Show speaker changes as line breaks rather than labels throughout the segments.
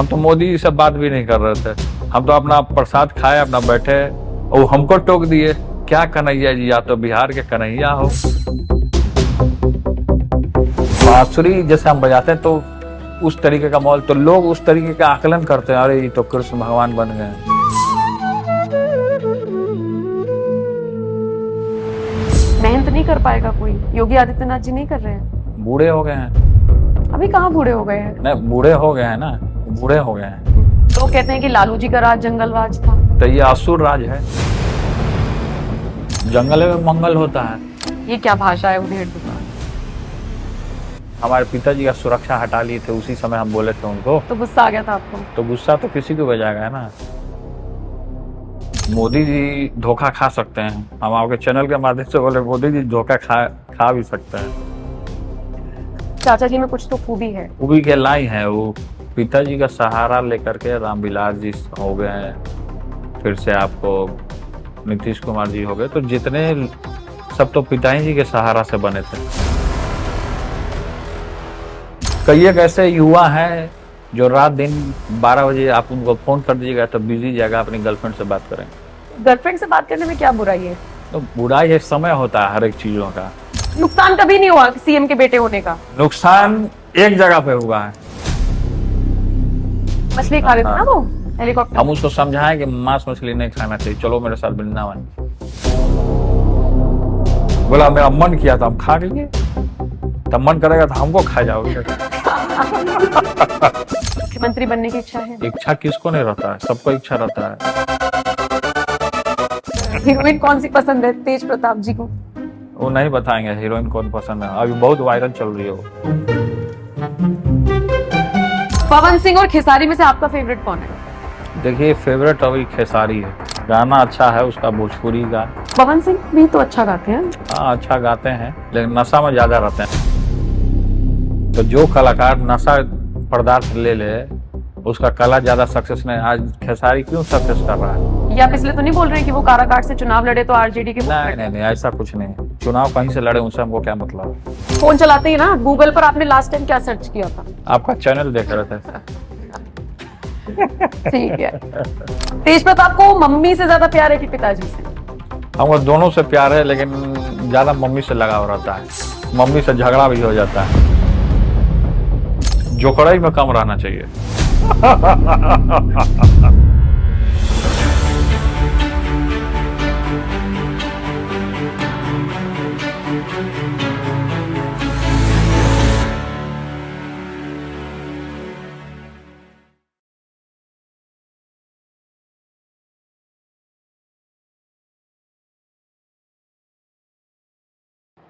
हम तो मोदी जी से बात भी नहीं कर रहे थे, हम तो अपना प्रसाद खाए, अपना बैठे, और हमको टोक दिए। क्या कन्हैया जी, या तो बिहार के कन्हैया हो। बांसुरी जैसे हम बजाते हैं तो उस तरीके का माहौल, तो लोग उस तरीके का आकलन करते हैं, अरे ये तो कृष्ण भगवान बन गए।
मेहनत नहीं कर पाएगा कोई? योगी आदित्यनाथ जी नहीं कर रहे हैं?
बूढ़े हो गए हैं।
अभी कहाँ बूढ़े हो गए हैं?
नहीं, बूढ़े हो गए हैं ना, बूढ़े हो गए हैं।
लोग कहते हैं कि लालू जी का राज जंगल राज था।
तो ये असुर राज है, जंगल में मंगल होता है।
ये क्या भाषा है उधेड़ दुकान?
हमारे पिताजी का सुरक्षा हटा लिए थे, उसी समय हम बोले थे उनको,
तो गुस्सा आ गया था आपको?
तो गुस्सा तो किसी को बजाएगा है ना। मोदी जी धोखा खा सकते हैं, हम आपके चैनल के माध्यम से बोले, मोदी जी धोखा खा भी सकते हैं।
चाचा जी में कुछ तो खूबी है।
खूबी के लाई है वो, पिताजी का सहारा लेकर के रामविलास जी हो गए हैं, फिर से आपको नीतीश कुमार जी हो गए, तो जितने सब तो पिताजी जी के सहारा से बने थे। कई एक ऐसे युवा हैं जो रात दिन 12 बजे आप उनको फोन कर दीजिएगा तो बिजी जाएगा, अपनी गर्लफ्रेंड से बात करें।
गर्लफ्रेंड से बात करने में क्या बुराई है?
तो बुराई है, समय होता है हर एक चीजों का।
नुकसान कभी नहीं हुआ सीएम के बेटे होने का?
नुकसान एक जगह पे हुआ है,
मछली खा रहे थे ना वो हेलीकॉप्टर।
हम उसको समझाएं कि मांस मछली नहीं खाना चाहिए, चलो मेरे साथ वृंदावन। बोला मेरा मन किया था, हम खा गए, तब मन करेगा तो हमको खा जाओगे।
मुख्यमंत्री बनने की इच्छा है?
इच्छा किसको नहीं रहता है, सबको इच्छा रहता है।
हीरोइन कौन सी पसंद है तेज प्रताप जी को?
वो नहीं बताएंगे हीरोइन कौन पसंद है, अभी बहुत वायरल चल रही है वो।
पवन सिंह और खेसारी में से आपका फेवरेट कौन है?
देखिए फेवरेट अभी खेसारी है, गाना अच्छा है उसका, भोजपुरी का।
पवन सिंह भी तो अच्छा गाते हैं।
हाँ अच्छा गाते हैं, लेकिन नशा में ज्यादा रहते हैं। तो जो कलाकार नशा पदार्थ ले ले उसका कला ज्यादा सक्सेस नहीं। आज खेसारी क्यों सक्सेस कर रहा है?
या आप इसलिए तो नहीं बोल रहे हैं कि वो काराकाट से चुनाव लड़े तो आरजेडी के?
नहीं, ऐसा कुछ नहीं है। चुनाव कहीं से लड़े उनसे हमको क्या मतलब।
फोन चलाते ही ना, गूगल पर आपने लास्ट टाइम क्या सर्च किया था?
आपका चैनल देख रहे थे।
ठीक है। तेज प्रताप को मम्मी से ज्यादा प्यार है कि पिताजी से?
हमको दोनों से प्यार है, लेकिन ज्यादा मम्मी से लगाव रहता है, मम्मी से झगड़ा भी हो जाता है। जोकड़ाई में कम रहना चाहिए।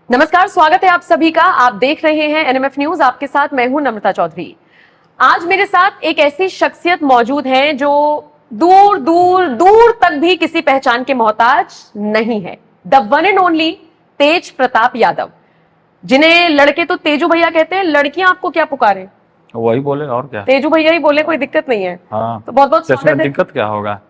नमस्कार, स्वागत है आप सभी का। आप देख रहे हैं एनएमएफ न्यूज, आपके साथ मैं हूं नम्रता चौधरी। आज मेरे साथ एक ऐसी शख्सियत मौजूद है जो दूर दूर दूर तक भी किसी पहचान के मोहताज नहीं है। द वन एंड ओनली तेज प्रताप यादव, जिन्हें लड़के तो तेजू भैया कहते हैं, लड़कियां आपको क्या पुकारे?
वही बोले और क्या,
तेजू भैया ही बोले, कोई दिक्कत नहीं है।
हाँ,
तो बहुत बहुत स्वागत है।
दिक्कत क्या होगा।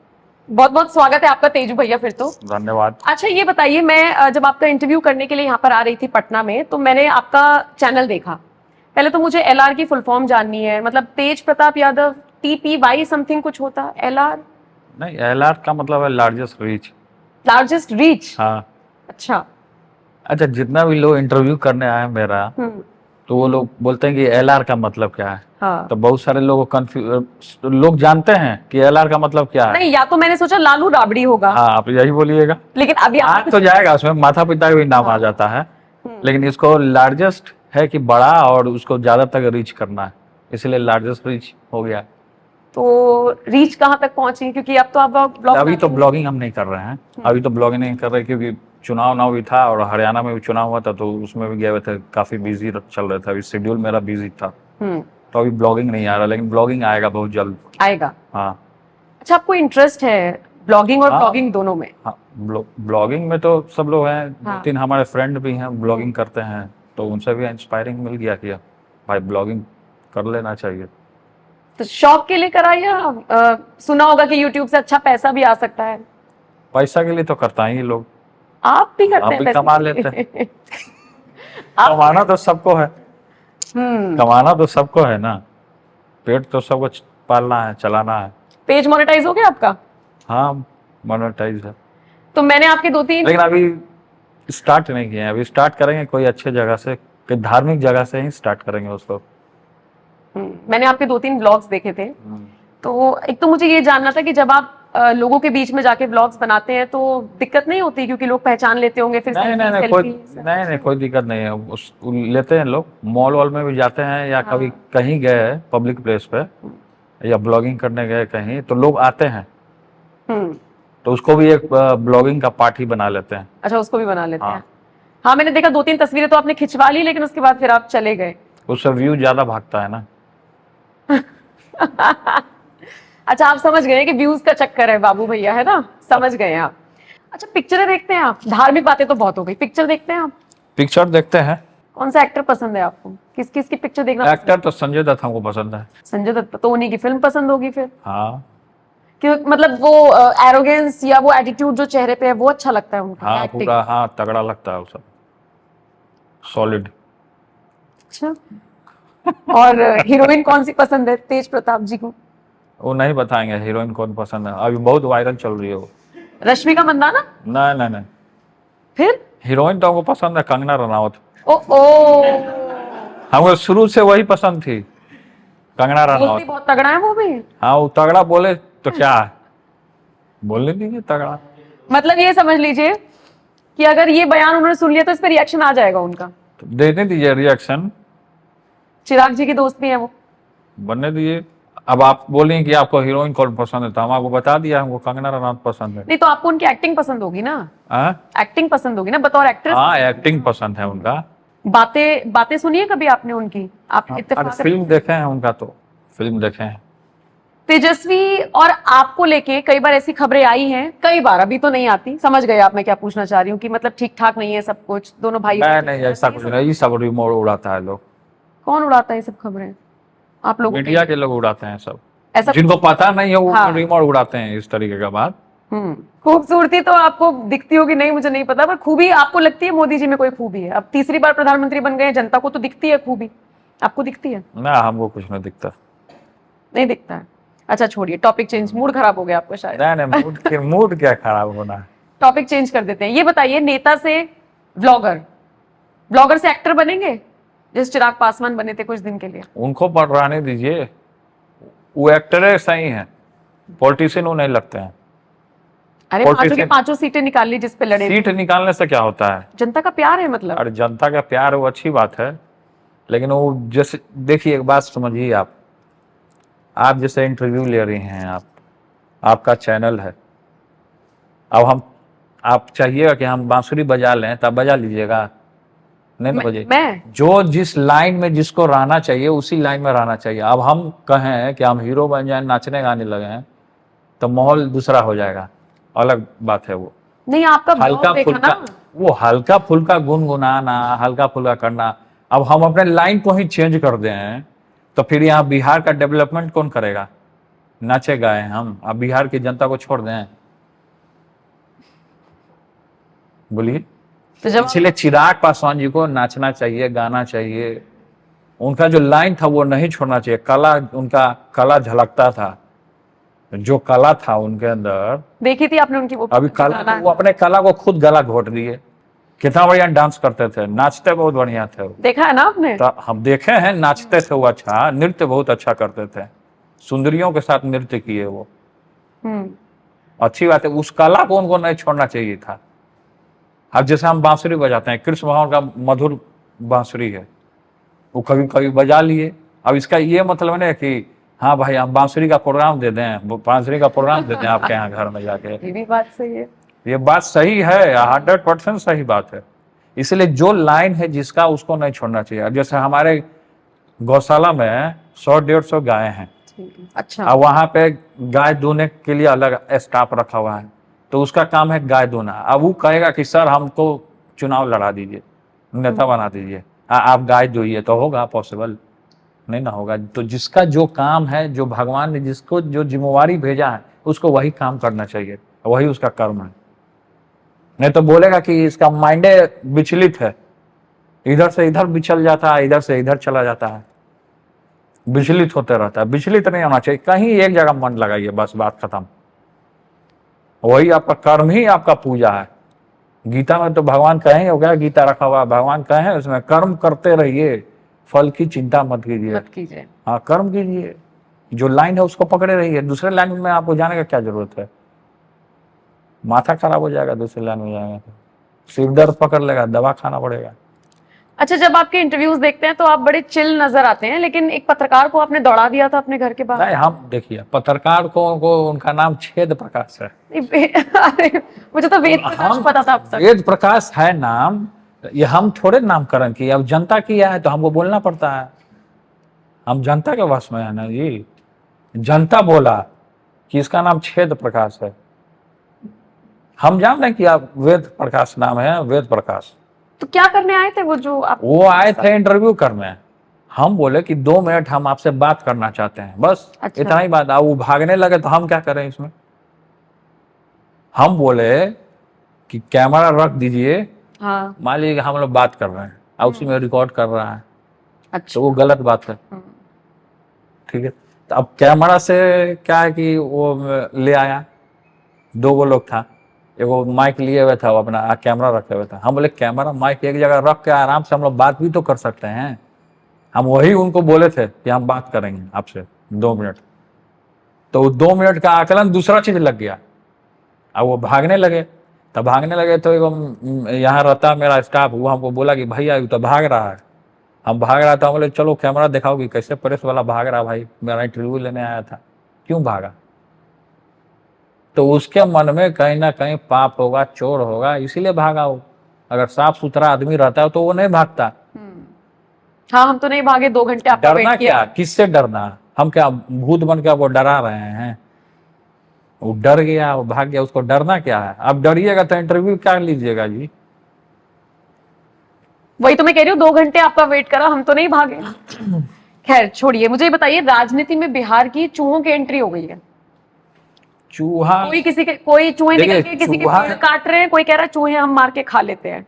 बहुत बहुत स्वागत है आपका तेजू भैया फिर तो।
धन्यवाद।
अच्छा ये बताइए, मैं जब आपका इंटरव्यू करने के लिए यहाँ पर आ रही थी पटना में, तो मैंने आपका चैनल देखा। पहले तो मुझे एलआर की फुल फॉर्म जाननी है, मतलब तेज प्रताप यादव, TPY समथिंग कुछ होता? एलआर
नहीं, एलआर का मतलब है लार्जेस्ट रीच।
Largest reach?
हाँ।
अच्छा।
अच्छा, जितना भी लोग इंटरव्यू करने आए मेरा, तो वो लोग बोलते हैं कि एलआर का मतलब क्या है।
हाँ।
तो बहुत सारे लोगों को लोग जानते हैं कि एलआर का मतलब क्या है।
नहीं, या तो मैंने सोचा लालू राबड़ी होगा।
हाँ, आप यही बोलिएगा,
लेकिन अभी
आ तो जाएगा, उसमें माता पिता का भी नाम आ जाता है, लेकिन इसको लार्जेस्ट है कि बड़ा, और उसको ज्यादा तक रीच करना है, इसलिए लार्जेस्ट रीच हो गया।
तो रीच कहाँ तक पहुंची? क्योंकि अब तो आप ब्लॉग,
अभी तो ब्लॉगिंग हम नहीं कर रहे हैं, अभी तो ब्लॉगिंग नहीं कर रहे, क्योंकि चुनाव भी था और हरियाणा में भी चुनाव हुआ था, तो उसमें भी गए हुए थे, काफी बिजी चल रहा था, अभी शेड्यूल मेरा बिजी था, तो अभी ब्लॉगिंग नहीं आ रहा, लेकिन ब्लॉगिंग आएगा बहुत जल्द
आएगा।
हाँ।
अच्छा, आपको इंटरेस्ट है ब्लॉगिंग और ब्लॉगिंग दोनों में?
हाँ, ब्लॉगिंग में तो सब लोग हैं,
हाँ।
2-3 हमारे फ्रेंड भी हैं ब्लॉगिंग करते हैं, तो उनसे भी इंस्पायरिंग मिल गया कि भाई ब्लॉगिंग कर लेना चाहिए।
तो शौक के लिए करा या सुना होगा कि यूट्यूब से अच्छा पैसा भी आ सकता है?
पैसा के लिए तो करता ही लोग,
आप भी करते
आप
हैं?
भी
पैसे
कमा
के
लेते
लिए?
हैं। कमाना तो सबको है, कमाना तो सबको है ना, पेट तो सबको पालना है, चलाना है।
पेज मोनेटाइज हो गया आपका?
हाँ, मोनेटाइज है,
तो मैंने आपके 2-3
लेकिन अभी स्टार्ट नहीं किए हैं। अभी स्टार्ट करेंगे कोई अच्छे जगह से, कोई धार्मिक जगह से ही स्टार्ट करेंगे उसको।
मैंने आपके 2-3 व्लॉग्स देखे थे। तो एक तो मुझे ये जानना था कि जब आप लोगों के बीच में जाके व्लॉग्स बनाते हैं तो दिक्कत नहीं होती, क्योंकि लोग पहचान लेते होंगे फिर
नहीं नहीं नहीं, कोई दिक्कत नहीं है। लेते हैं लोग, मॉल वॉल में भी जाते हैं, या कभी कहीं गए पब्लिक प्लेस पे, या ब्लॉगिंग करने गए कहीं, तो लोग आते हैं, तो उसको भी एक ब्लॉगिंग का पार्ट ही बना लेते हैं।
अच्छा, उसको भी बना लेते
हाँ।
हैं। हाँ, मैंने देखा 2-3 तस्वीरें तो आपने खिंचवा ली, लेकिन उसके बाद फिर आप चले गए।
उससे व्यू ज्यादा भागता है ना।
अच्छा, आप समझ गए कि व्यूज का चक्कर है बाबू भैया, है ना? समझ गए आप। अच्छा, पिक्चरें देखते हैं आप? धार्मिक बातें तो बहुत हो गई, पिक्चर देखते हैं आप?
पिक्चर देखते हैं।
कौन सा एक्टर पसंद है आपको? किस किस की पिक्चर देखना?
एक्टर तो संजय दत्त हमको पसंद है।
संजय दत्त, तो उन्हीं की फिल्म पसंद होगी फिर।
हाँ
क्यों, मतलब वो एरोगेंस या वो एटीट्यूड जो चेहरे पे है वो अच्छा लगता है उनका?
हाँ, पूरा हाँ तगड़ा लगता है वो सब, सॉलिड।
अच्छा, और हीरोइन कौन सी पसंद है तेज प्रताप जी को?
वो नहीं बताएंगे हीरोइन कौन पसंद है, अभी बहुत वायरल चल रही है वो।
रश्मिका मंदाना?
नहीं नहीं नहीं,
फिर
हीरोइन तो हमको पसंद है कंगना रनावत।
ओ
हमको शुरू से वही पसंद थी, कंगना
बोलती
रनावत।
बहुत तगड़ा है वो भी।
हाँ, वो तगड़ा बोले तो क्या है, बोलने दीजिए तगड़ा।
मतलब ये समझ लीजिए कि अगर ये बयान उन्होंने सुन लिया तो इस पर रिएक्शन आ जाएगा उनका।
तो देने दीजिए रिएक्शन,
चिराग जी की दोस्त भी है वो।
बनने दीजिए। अब आप बोलें कि आपको हीरोइन कौन पसंद है, तो हम आपको बता दिया हमको कंगना रनावत पसंद है।
नहीं तो आपको उनकी एक्टिंग पसंद होगी ना? एक्टिंग पसंद होगी ना बतौर एक्ट्रेस?
हाँ, एक्टिंग पसंद है उनका।
बातें बातें सुनी है कभी आपने उनकी? आप इत्तेफाक
फिल्म देखे हैं उनका, तो फिल्म देखे हैं।
तेजस्वी और आपको लेके कई बार ऐसी खबरें आई हैं, कई बार, अभी तो नहीं आती, समझ गए आप मैं क्या पूछना चाह रही हूँ, कि मतलब ठीक ठाक नहीं है सब कुछ, दोनों भाई।
नहीं, ऐसा कुछ नहीं, ये सब रिमोट उड़ाता है लोग।
कौन उड़ाता है ये सब खबरें? आप लोग?
मीडिया के लोग उड़ाते हैं सब,
ऐसा
जिनको पता नहीं है वो
हाँ।
रिमोट उड़ाते हैं इस तरीके का बात।
खूबसूरती तो आपको दिखती होगी, नहीं मुझे नहीं पता, पर खूबी आपको लगती है मोदी जी में कोई खूबी है? अब तीसरी बार प्रधानमंत्री बन गए हैं, जनता को तो दिखती है खूबी, आपको दिखती है?
ना, हमको कुछ नहीं दिखता।
नहीं दिखता है? अच्छा छोड़िए, टॉपिक चेंज, मूड खराब हो गया आपका शायद।
नहीं, मूड क्या खराब होना है।
टॉपिक चेंज कर देते हैं। ये बताइए, नेता से व्लॉगर, व्लॉगर से एक्टर बनेंगे, जैसे चिराग पासवान बने थे कुछ दिन के लिए?
उनको पर रहने दीजिए, वो एक्टर सही है, पॉलिटिशियन वो नहीं लगते हैं।
अरे पांचों की पांचों सीटें निकाल ली जिस पे लड़े।
सीट निकालने से क्या होता है?
जनता का प्यार है मतलब।
अरे जनता का प्यार वो अच्छी बात है, लेकिन वो जैसे देखिए, एक बात समझिए, आप जैसे इंटरव्यू ले रही हैं, आपका चैनल है, अब आप चाहिएगा कि हम बांसुरी बजा लें, तब बजा लीजिएगा? नहीं ना बजे। जो जिस लाइन में जिसको रहना चाहिए उसी लाइन में रहना चाहिए। अब हम कहें कि हम हीरो बन जाए, नाचने गाने लगे, तो माहौल दूसरा हो जाएगा, अलग बात है वो।
नहीं, आपका
हल्का फुल्का, वो हल्का फुल्का गुनगुनाना, हल्का फुल्का करना। अब हम अपने लाइन को ही चेंज कर दें तो फिर यहाँ बिहार का डेवलपमेंट कौन करेगा? नाचे गाए हम, अब बिहार की जनता को छोड़ दें? बोलिए। तो इसलिए चिराग पासवान जी को नाचना चाहिए, गाना चाहिए, उनका जो लाइन था वो नहीं छोड़ना चाहिए। कला, उनका कला झलकता था, जो कला था उनके अंदर, देखी थी आपने उनकी वो अभी कला, वो अपने कला को खुद गला घोट दिए। कितना बढ़िया डांस करते थे, नाचते बहुत बढ़िया थे वो।
देखा है ना आपने? तो
हम देखे हैं, नाचते थे वो, अच्छा नृत्य बहुत अच्छा करते थे, सुंदरियों के साथ नृत्य किए वो। अच्छी बात है, उस कला को उनको नहीं छोड़ना चाहिए था। अब जैसे हम बांसुरी बजाते हैं, कृष्ण भगवान का मधुर बांसुरी है, वो कभी कभी बजा लिए। अब इसका ये मतलब नहीं कि हाँ भाई हम बांसुरी का प्रोग्राम दे दें, बांसुरी का प्रोग्राम दे दें आपके यहाँ घर में जाके।
ये भी बात सही है,
ये बात सही है, 100% सही बात है। इसलिए जो लाइन है जिसका, उसको नहीं छोड़ना चाहिए। अब जैसे हमारे गौशाला में 100-150 गाय हैं,
अच्छा,
अब वहां पे गाय दूने के लिए अलग स्टाफ रखा हुआ है, तो उसका काम है गाय दूना। अब वो कहेगा कि सर हमको चुनाव लड़ा दीजिए, नेता बना दीजिए, आप गाय दुइए, तो होगा? पॉसिबल नहीं ना होगा। तो जिसका जो काम है, जो भगवान ने जिसको जो जिम्मेवारी भेजा है, उसको वही काम करना चाहिए, वही उसका कर्म है। नहीं तो बोलेगा कि इसका माइंडे विचलित है, इधर से इधर बिछल जाता है, इधर से इधर चला जाता है। विचलित होते रहता है। विचलित नहीं होना चाहिए, कहीं एक जगह मन लगाइए, बस बात खत्म। वही आपका कर्म ही आपका पूजा है। गीता में तो भगवान कहे हो गया, गीता रखा हुआ भगवान कहे उसमें कर्म करते रहिए, फल की चिंता मत कीजिए।
मत कीजिए।
हाँ, कर्म कीजिए, जो लाइन है उसको पकड़े रहिए। दूसरे लाइन में आपको जाने का क्या जरूरत है? माथा खराब हो जाएगा, दूसरे लाइन में जाएगा तो सिर दर्द पकड़ लेगा, दवा खाना पड़ेगा।
अच्छा, जब आपके इंटरव्यूज देखते हैं तो आप बड़े चिल नजर आते हैं, लेकिन एक पत्रकार को आपने दौड़ा दिया था अपने घर के बाहर।
नहीं, हम देखिए पत्रकार को उनका नाम छेद प्रकाश है।
अरे मुझे तो वेद प्रकाश पता था अब तक।
वेद प्रकाश है नाम, ये हम थोड़े नामकरण किए, अब जनता किया है तो हमको बोलना पड़ता है। हम जनता के वश में है ना जी। जनता बोला कि इसका नाम छेद प्रकाश है, हम जान रहे हैं कि आप वेद प्रकाश नाम है, वेद प्रकाश।
तो क्या करने आए थे वो जो आप?
वो आए थे इंटरव्यू करने। हम बोले कि 2 मिनट हम आपसे बात करना चाहते हैं, बस।
अच्छा।
इतना ही बात। वो भागने लगे तो हम क्या करें इसमें? हम बोले कि कैमरा रख दीजिए।
हाँ।
मान लीजिए हम लोग बात कर रहे हैं और उसी में रिकॉर्ड कर रहा है,
अच्छा।
तो वो गलत बात है। ठीक है, तो अब कैमरा से क्या है कि वो ले आया, 2 वो लोग था, एगो माइक लिए हुए था, वो अपना कैमरा रखे हुए था। हम बोले कैमरा माइक एक जगह रख के आराम से हम लोग बात भी तो कर सकते हैं। हम वही उनको बोले थे कि हम बात करेंगे आपसे 2 मिनट, तो 2 मिनट का आकलन दूसरा चीज लग गया। अब वो भागने लगे, तब भागने लगे तो यहाँ रहता मेरा स्टाफ, वो हमको बोला कि भैया ये तो भाग रहा है। हम भाग रहा था, हम बोले चलो कैमरा दिखाओ कि कैसे प्रेस वाला भाग रहा, भाई मेरा इंटरव्यू लेने आया था, क्यों भागा? तो उसके मन में कहीं ना कहीं पाप होगा, चोर होगा, इसीलिए भागा हो। अगर साफ सुथरा आदमी रहता है तो वो नहीं भागता।
हाँ, हम तो नहीं भागे, 2 घंटे आपका
डरना
वेट किया।
क्या, किससे डरना? हम क्या भूत बन के वो डरा रहे हैं? वो डर गया, वो भाग गया, उसको डरना क्या है? अब डरिएगा तो इंटरव्यू क्या लीजिएगा जी?
वही तो मैं कह रही हूँ, 2 घंटे आपका वेट करा, हम तो नहीं भागे। खैर छोड़िए, मुझे ये बताइए, राजनीति में बिहार की चूहों की एंट्री हो गई है।
चूहा,
कोई चूहे निकल
देखिए,
के किसी के
चूहा-
पेड़ काट रहे हैं, कोई कह रहा है चूहे हम मार के खा लेते हैं।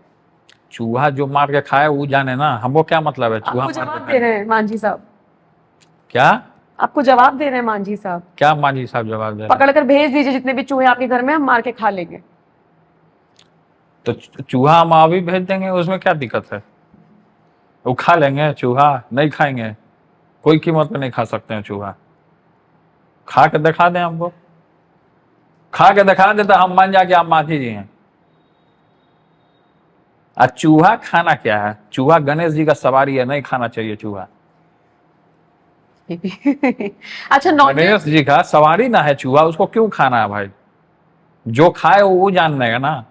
चूहा जो मार के खाए वो जाने ना, हमको क्या मतलब है चूहा
आपको
मार
जवाब
के
दे
खाए?
रहे हैं मांझी साहब,
क्या
आपको जवाब दे रहे हैं मांझी साहब।
क्या मांझी साहब जवाब दे रहे हैं?
पकड़ कर भेज दीजिए जितने भी चूहे आपके घर में, हम मार के खा लेंगे।
तो चूहा हम अभी भेज देंगे, उसमें क्या दिक्कत है? वो खा लेंगे, चूहा नहीं खाएंगे? कोई कीमत पे नहीं खा सकते हैं चूहा। खा के दिखा दें हमको, खा के दिखा दे तो हम मान जाके आप मांझी जी हैं। चूहा खाना क्या है? चूहा गणेश जी का सवारी है, नहीं खाना चाहिए चूहा।
अच्छा, नॉन
गणेश जी का सवारी ना है चूहा, उसको क्यों खाना है भाई? जो खाए वो जान लेगा ना,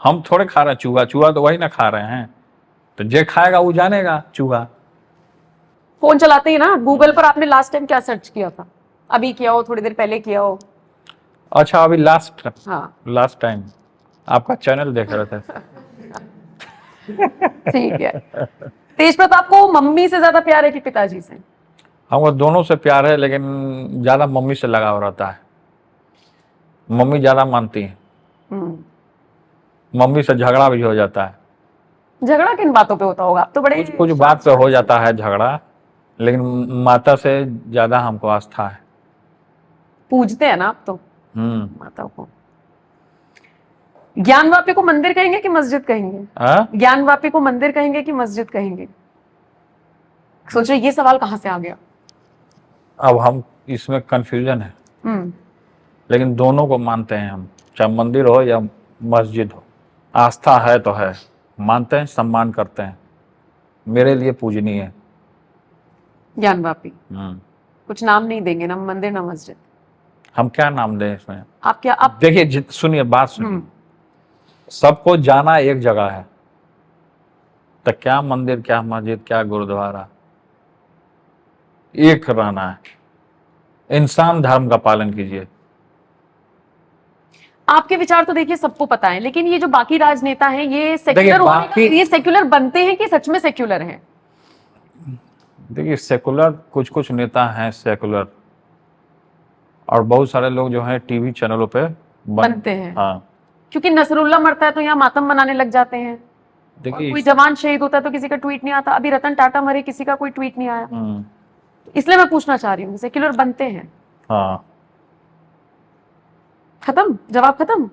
हम थोड़े खा रहे हैं चूहा, चूहा तो वही ना खा रहे हैं। तो जे खाएगा वो जानेगा चूहा।
फोन चलाते ही ना, गूगल पर आपने लास्ट टाइम क्या सर्च किया था? अभी किया हो, थोड़ी देर पहले किया हो?
अच्छा, अभी लास्ट
हाँ,
टाइम आपका चैनल देख रहे थे।
ठीक है। तेज प्रताप को मम्मी से ज्यादा प्यार है कि पिताजी से?
हमको दोनों से प्यार है, लेकिन ज्यादा मम्मी से लगाव रहता है। मम्मी ज्यादा मानती है, मम्मी से झगड़ा भी हो जाता है।
झगड़ा किन बातों पे होता होगा? आप तो बड़े
कुछ बात पे हो जाता है झगड़ा, लेकिन माता से ज्यादा हमको आस्था है।
पूजते हैं ना आप तो माता को। ज्ञानवापी को मंदिर कहेंगे कि मस्जिद कहेंगे? ज्ञानवापी को मंदिर कहेंगे कि मस्जिद कहेंगे? सोचो ये सवाल कहां से आ गया।
अब हम इसमें कंफ्यूजन है, लेकिन दोनों को मानते हैं हम, चाहे मंदिर हो या मस्जिद हो। आस्था है तो है, मानते हैं, सम्मान करते हैं। मेरे लिए पूजनीय है
ज्ञानवापी। कुछ नाम नहीं देंगे, ना मंदिर ना मस्जिद?
हम क्या नाम दें इसमें?
आप क्या, आप
देखिए, सुनिए बात सुनिए, सबको जाना एक जगह है, तो क्या मंदिर, क्या मस्जिद, क्या गुरुद्वारा, एक रहना है। इंसान धर्म का पालन कीजिए।
आपके विचार तो देखिए सबको पता है, लेकिन ये जो बाकी राजनेता हैं, ये सेक्युलर होने का, ये सेक्युलर बनते हैं कि सच में सेक्युलर हैं?
देखिए, सेकुलर कुछ नेता हैं सेकुलर, और बहुत सारे लोग जो हैं टीवी चैनलों पे
बनते हैं।
हाँ,
क्योंकि नसरुल्ला मरता है तो यहाँ मातम मनाने लग जाते हैं।
देखिए,
कोई जवान शहीद होता है तो किसी का ट्वीट नहीं आता। अभी रतन टाटा मरे, किसी का कोई ट्वीट नहीं आया। इसलिए मैं पूछना चाह रही हूँ, सेक्युलर बनते हैं।
हाँ।
खत्म, जवाब खत्म।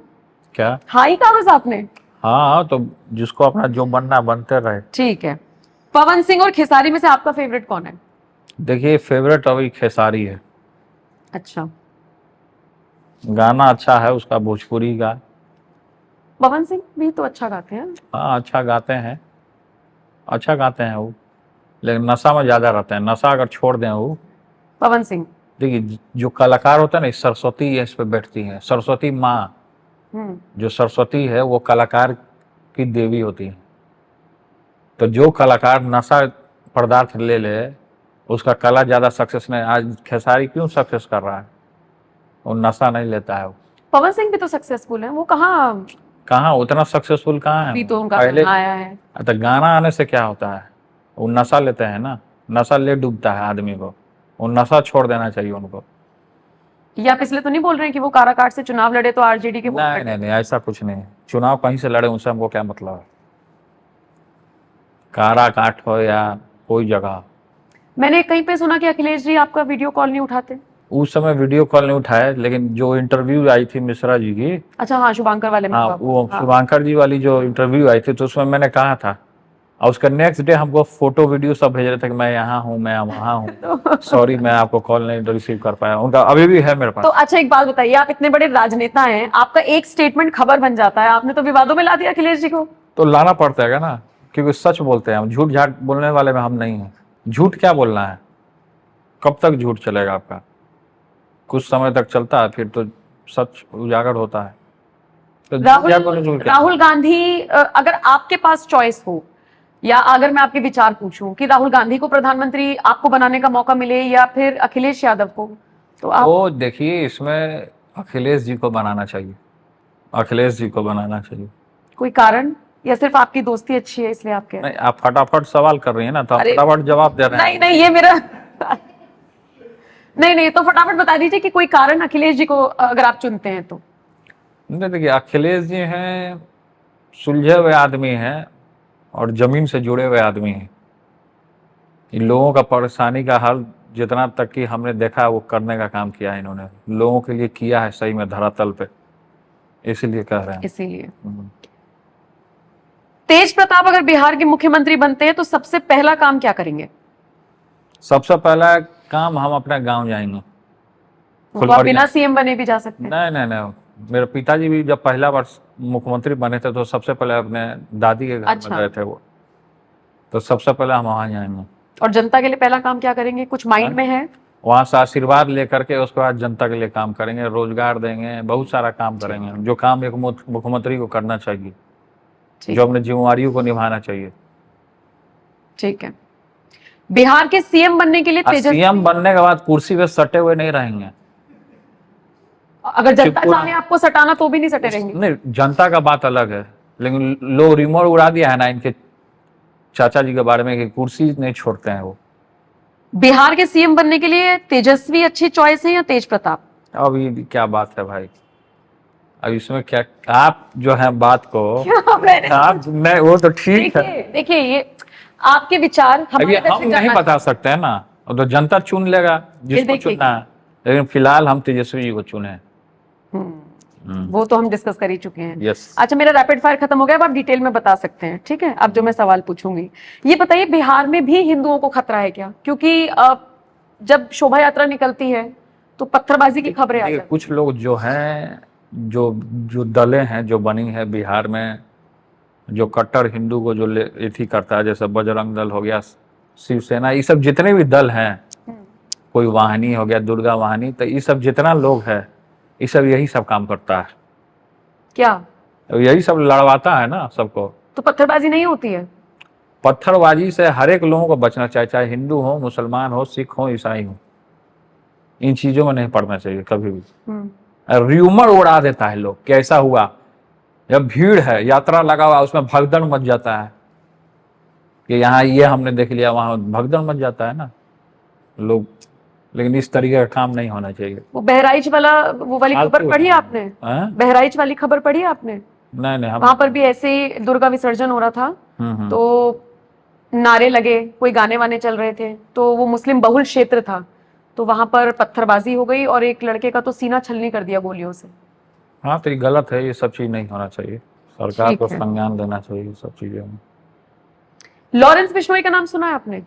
क्या?
हाँ ही कहा बस आपने।
हाँ, तो जिसको अपना जो बनना बनते रहे।
ठीक है, पवन सिंह और खेसारी में से आपका फेवरेट कौन है?
देखिए, फेवरेट अभी खेसारी है।
अच्छा,
गाना अच्छा है उसका, भोजपुरी का।
पवन सिंह भी तो अच्छा गाते हैं।
हाँ, अच्छा गाते हैं, अच्छा गाते हैं वो, लेकिन नशा में ज्यादा रहते हैं। नशा अगर छोड़ दें वो,
पवन सिंह।
देखिए जो कलाकार होता है ना, सरस्वती इस पे बैठती है, सरस्वती माँ। जो सरस्वती है वो कलाकार की देवी होती है। तो जो कलाकार नशा पदार्थ ले ले, उसका कला ज्यादा सक्सेस नहीं। आज खेसारी क्यों सक्सेस कर रहा है? वो नशा नहीं लेता है वो।
पवन सिंह भी तो सक्सेसफुल है, वो कहाँ?
कहाँ उतना सक्सेसफुल कहाँ है
भी
वो?
तो उनका
पहले
गाना आया है।
तो गाना आने से क्या होता है? वो नशा लेते हैं ना, नशा ले डूबता है आदमी को। वो नशा छोड़ देना चाहिए उनको।
या पिछले तो नहीं बोल रहे हैं कि वो काराकाट से चुनाव लड़े तो आरजेडी के वोट
नहीं
कटे?
नहीं नहीं, ऐसा कुछ नहीं है। चुनाव कहीं से लड़े उनसे हमको क्या मतलब है? काराकाट हो या कोई जगह।
मैंने कहीं पे सुना कि अखिलेश जी आपका वीडियो कॉल नहीं उठाते।
उस समय वीडियो कॉल नहीं उठाए, लेकिन जो इंटरव्यू आई थी मिश्रा जी की,
अच्छा, हाँ, शुभांकर वाले में
हाँ,
तो आप-
वो
हाँ।
शुभांकर जी वाली जो इंटरव्यू आई थी, तो उसमें मैंने कहा था, और उसका नेक्स्ट डे हमको फोटो वीडियो सब भेज रहे थे कि मैं यहाँ हूँ, मैं वहाँ हूँ, सॉरी मैं आपको कॉल नहीं रिसीव कर पाया। उनका अभी भी है मेरे
तो
पास।
अच्छा, एक बात बताइए, आप इतने बड़े राजनेता हैं, आपका एक स्टेटमेंट खबर बन जाता है, आपने तो विवादों में ला दिया अखिलेश जी को।
तो लाना पड़ता है ना, क्योंकि सच बोलते हैं हम, झूठ झाट बोलने वाले में हम नहीं हैं। झूठ क्या बोलना है? कब तक झूठ चलेगा आपका? कुछ समय तक चलता है, फिर तो सच उजागर होता है। तो झूठ झाट बोलने झूठ क्या?
राहुल गांधी, अगर आपके पास चॉइस हो, या अगर मैं आपके विचार पूछूं कि राहुल गांधी को प्रधानमंत्री आपको बनाने का मौका मिले या फिर अखिलेश यादव को, तो आप?
तो देखिए, इसमें अखिलेश जी को बनाना चाहिए, अखिलेश जी को बनाना चाहिए।
कोई कारण, या सिर्फ आपकी दोस्ती अच्छी है इसलिए आप कह रहे
नहीं, आप फटाफट सवाल कर रही है ना, तो आप
अरे,
फटाफट जवाब दे
हैं?
रहे
नहीं
हैं।
नहीं, ये मेरा नहीं नहीं, तो फटाफट बता दीजिए कि कोई कारण अखिलेश जी को अगर आप चुनते हैं तो।
नहीं, देखिए अखिलेश जी हैं, सुलझे हुए आदमी हैं और जमीन से जुड़े हुए आदमी हैं। इन लोगों का परेशानी का हल जितना तक कि हमने देखा वो करने का काम किया है इन्होंने, लोगों के लिए किया है सही में धरातल पे, इसलिए कह रहे हैं।
इसीलिए तेज प्रताप अगर बिहार के मुख्यमंत्री बनते हैं तो सबसे पहला काम क्या करेंगे?
सबसे पहला काम, हम अपने गांव जाएंगे।
वो आप बिना सीएम बने भी जा सकते हैं।
नहीं नहीं नहीं, मेरे पिताजी भी जब पहला बार मुख्यमंत्री बने थे तो सबसे पहले अपने दादी के घर
अच्छा।
में गए थे वो, तो सबसे पहले हम वहां जाएंगे।
और जनता के लिए पहला काम क्या करेंगे, कुछ माइंड में है?
वहां से आशीर्वाद लेकर के उसके बाद जनता के लिए काम करेंगे, रोजगार देंगे, बहुत सारा काम करेंगे, जो काम एक मुख्यमंत्री को करना चाहिए, जो अपने जिम्मेवारियों को निभाना चाहिए।
ठीक है, बिहार के सीएम बनने के लिए
सीएम बनने के बाद कुर्सी पे सटे हुए नहीं रहेंगे।
अगर जनता चाहे आपको सटाना तो भी नहीं सटे रहेंगे?
नहीं, जनता का बात अलग है, लेकिन लोग रिमोट उड़ा दिया है ना इनके चाचा जी के बारे में कि कुर्सी नहीं छोड़ते हैं वो।
बिहार के सीएम बनने के लिए तेजस्वी अच्छी चॉइस है या तेज प्रताप?
अब ये क्या बात है भाई? अब इसमें क्या, आप जो है बात को आप नहीं, वो तो ठीक है।
देखिए ये आपके विचार
अभी हम नहीं बता सकते हैं ना, तो जनता चुन लेगा जिसको चुनना है, लेकिन फिलहाल हम तेजस्वी जी को चुने।
वो तो हम डिस्कस कर ही चुके हैं।
यस।
अच्छा, मेरा रैपिड फायर खत्म हो गया, अब आप डिटेल में बता सकते हैं, ठीक है? अब जो मैं सवाल पूछूंगी, ये बताइए, बिहार में भी हिंदुओं को खतरा है क्या? क्योंकि जब शोभा यात्रा निकलती है तो पत्थरबाजी की खबरें आती हैं।
कुछ लोग जो हैं, जो दलें हैं जो बनी है बिहार में, जो कट्टर हिंदू को जो एथी करता है, जैसे बजरंग दल हो गया, शिवसेना, ये सब जितने भी दल हैं, कोई वाहिनी हो गया, दुर्गा वाहिनी, तो ये सब जितना लोग है, ये सब यही सब काम करता है।
क्या?
यही सब लड़वाता है ना सबको।
तो पत्थरबाजी नहीं होती है?
पत्थरबाजी से हर एक लोगों को बचना चाहिए, चाहे हिंदू हो, मुसलमान हो, सिख हो, ईसाई हो, इन चीजों में नहीं पड़ना चाहिए कभी भी। र्यूमर उड़ा देता है लोग कि ऐसा हुआ, जब भीड़ है, यात्रा लगा हुआ, उसमें भगदड़ मच जाता है कि यहाँ ये हमने देख लिया, वहां भगदड़ मच जाता है ना लोग, लेकिन इस तरीके का काम नहीं होना चाहिए।
वो बहराइच वाला, वो वाली खबर पढ़ी आपने? बहराइच वाली खबर पढ़ी आपने?
नहीं,
वहां पर भी ऐसे ही दुर्गा विसर्जन हो रहा था, तो नारे लगे, कोई गाने वाने चल रहे थे, तो वो मुस्लिम बहुल क्षेत्र था, तो वहां पर पत्थरबाजी हो गई और एक लड़के का तो सीना छलनी कर दिया गोलियों से।
हाँ तो ये गलत है, ये सब चीज नहीं होना चाहिए, सरकार
ठीक
को
है।
संज्ञान देना चाहिए ये सब चीजें में।
लॉरेंस बिश्नोई का नाम सुना है आपने?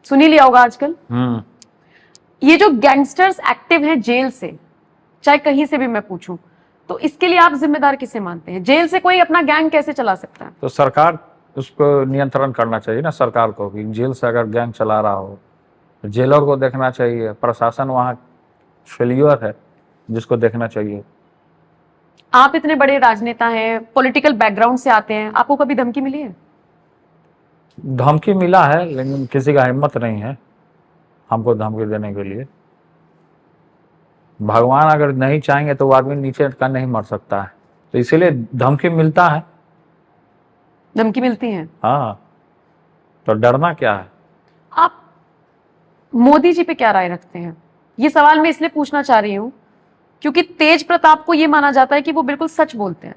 सुन ही लिया होगा आजकल। ये जो गैंगस्टर्स एक्टिव हैं जेल से, चाहे कहीं से भी मैं पूछूं, तो इसके लिए आप जिम्मेदार किसे मानते हैं? जेल से कोई अपना गैंग कैसे चला सकता है?
तो सरकार उसको नियंत्रण करना चाहिए ना, सरकार को भी। जेल से अगर गैंग चला रहा हो तो जेलर को देखना चाहिए, प्रशासन वहाँ फेलियर है जिसको देखना चाहिए।
आप इतने बड़े राजनेता हैं, पॉलिटिकल बैकग्राउंड से आते हैं, आपको कभी धमकी मिली है?
धमकी मिला है, लेकिन किसी का हिम्मत नहीं है हमको धमकी देने के लिए। भगवान अगर नहीं चाहेंगे तो वो आदमी नीचे का नहीं मर सकता है, तो इसीलिए धमकी मिलता है।
धमकी मिलती है?
हाँ, तो डरना क्या है।
आप मोदी जी पे क्या राय रखते हैं? ये सवाल मैं इसलिए पूछना चाह रही हूँ क्योंकि तेज प्रताप को ये माना जाता है कि वो बिल्कुल सच बोलते हैं,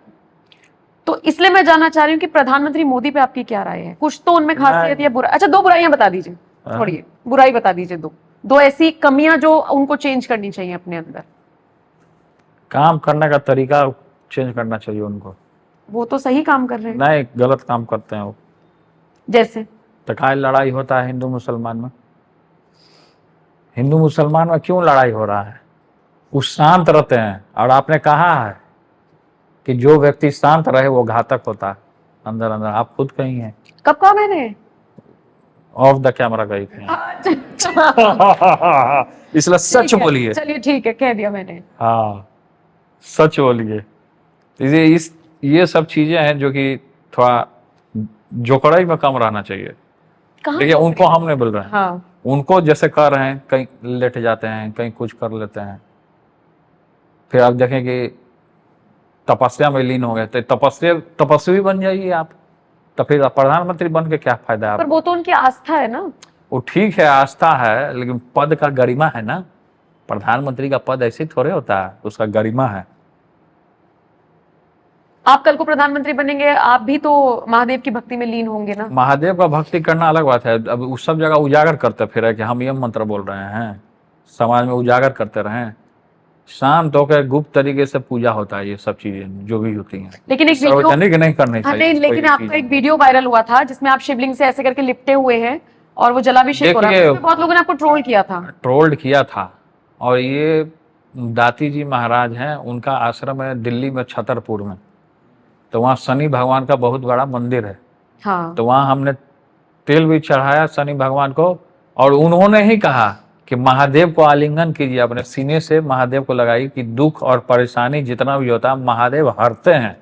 तो इसलिए मैं जानना चाह रही हूँ कि प्रधानमंत्री मोदी पे आपकी क्या राय है? कुछ तो उनमें खासियत या बुरा, अच्छा 2 बुराइयां बता दीजिए, थोड़ी बुराई बता दीजिए, दो ऐसी कमियां जो उनको चेंज करनी चाहिए अपने अंदर।
काम करने का तरीका चेंज करना चाहिए उनको।
वो तो सही काम कर रहे हैं।
नहीं, गलत काम करते हैं वो।
जैसे
तो काय लड़ाई होता है हिंदू मुसलमान में? हिंदू मुसलमान में क्यों लड़ाई हो रहा है? वो शांत रहते हैं, और आपने कहा है कि जो व्यक्ति शांत रहे वो घातक होता है अंदर अंदर। आप खुद कही हैं।
कब कहा मैंने?
ऑफ द कैमरा गई थी। इसलिए सच बोलिए।
चलिए ठीक है, कह दिया मैंने।
हाँ, सच बोलिए। ये सब चीजें हैं जो कि थोड़ा जोकड़ाई में कम रहना चाहिए। देखिए उनको हम नहीं बोल रहे हैं।
हाँ।
उनको जैसे कर रहे हैं, कहीं लेट जाते हैं, कहीं कुछ कर लेते हैं, फिर आप देखें कि तपस्या में लीन हो गए, तो तपस्वी बन जाइए आप, तो फिर प्रधानमंत्री बन के क्या फायदा है?
पर वो तो उनकी आस्था है ना।
वो ठीक है, आस्था है, लेकिन पद का गरिमा है ना। प्रधानमंत्री का पद ऐसे थोड़े होता है, उसका गरिमा है।
आप कल को प्रधानमंत्री बनेंगे, आप भी तो महादेव की भक्ति में लीन होंगे ना।
महादेव का भक्ति करना अलग बात है। अब उस सब जगह उजागर करते फिर है कि हम ये मंत्र बोल रहे हैं, समाज में उजागर करते रहें। शांत होकर गुप्त तरीके से पूजा होता है, ये सब चीजें जो भी होती हैं,
लेकिन एक वीडियो
सार्वजनिक नहीं करनी चाहिए।
नहीं, लेकिन आपका एक वीडियो वायरल हुआ था जिसमें आप शिवलिंग से ऐसे करके लिपटे हुए हैं और वो जलाभिषेक हो रहा है, उसमें बहुत लोगों ने आपको ट्रोल किया था।
ट्रोल्ड किया था। और ये दाती जी महाराज हैं, उनका आश्रम है दिल्ली में छतरपुर में, तो वहाँ शनि भगवान का बहुत बड़ा मंदिर है।
हाँ।
तो वहाँ हमने तेल भी चढ़ाया शनि भगवान को, और उन्होंने ही कहा कि महादेव को आलिंगन कीजिए, अपने सीने से महादेव को लगाइए कि दुख और परेशानी जितना भी होता है महादेव हरते हैं,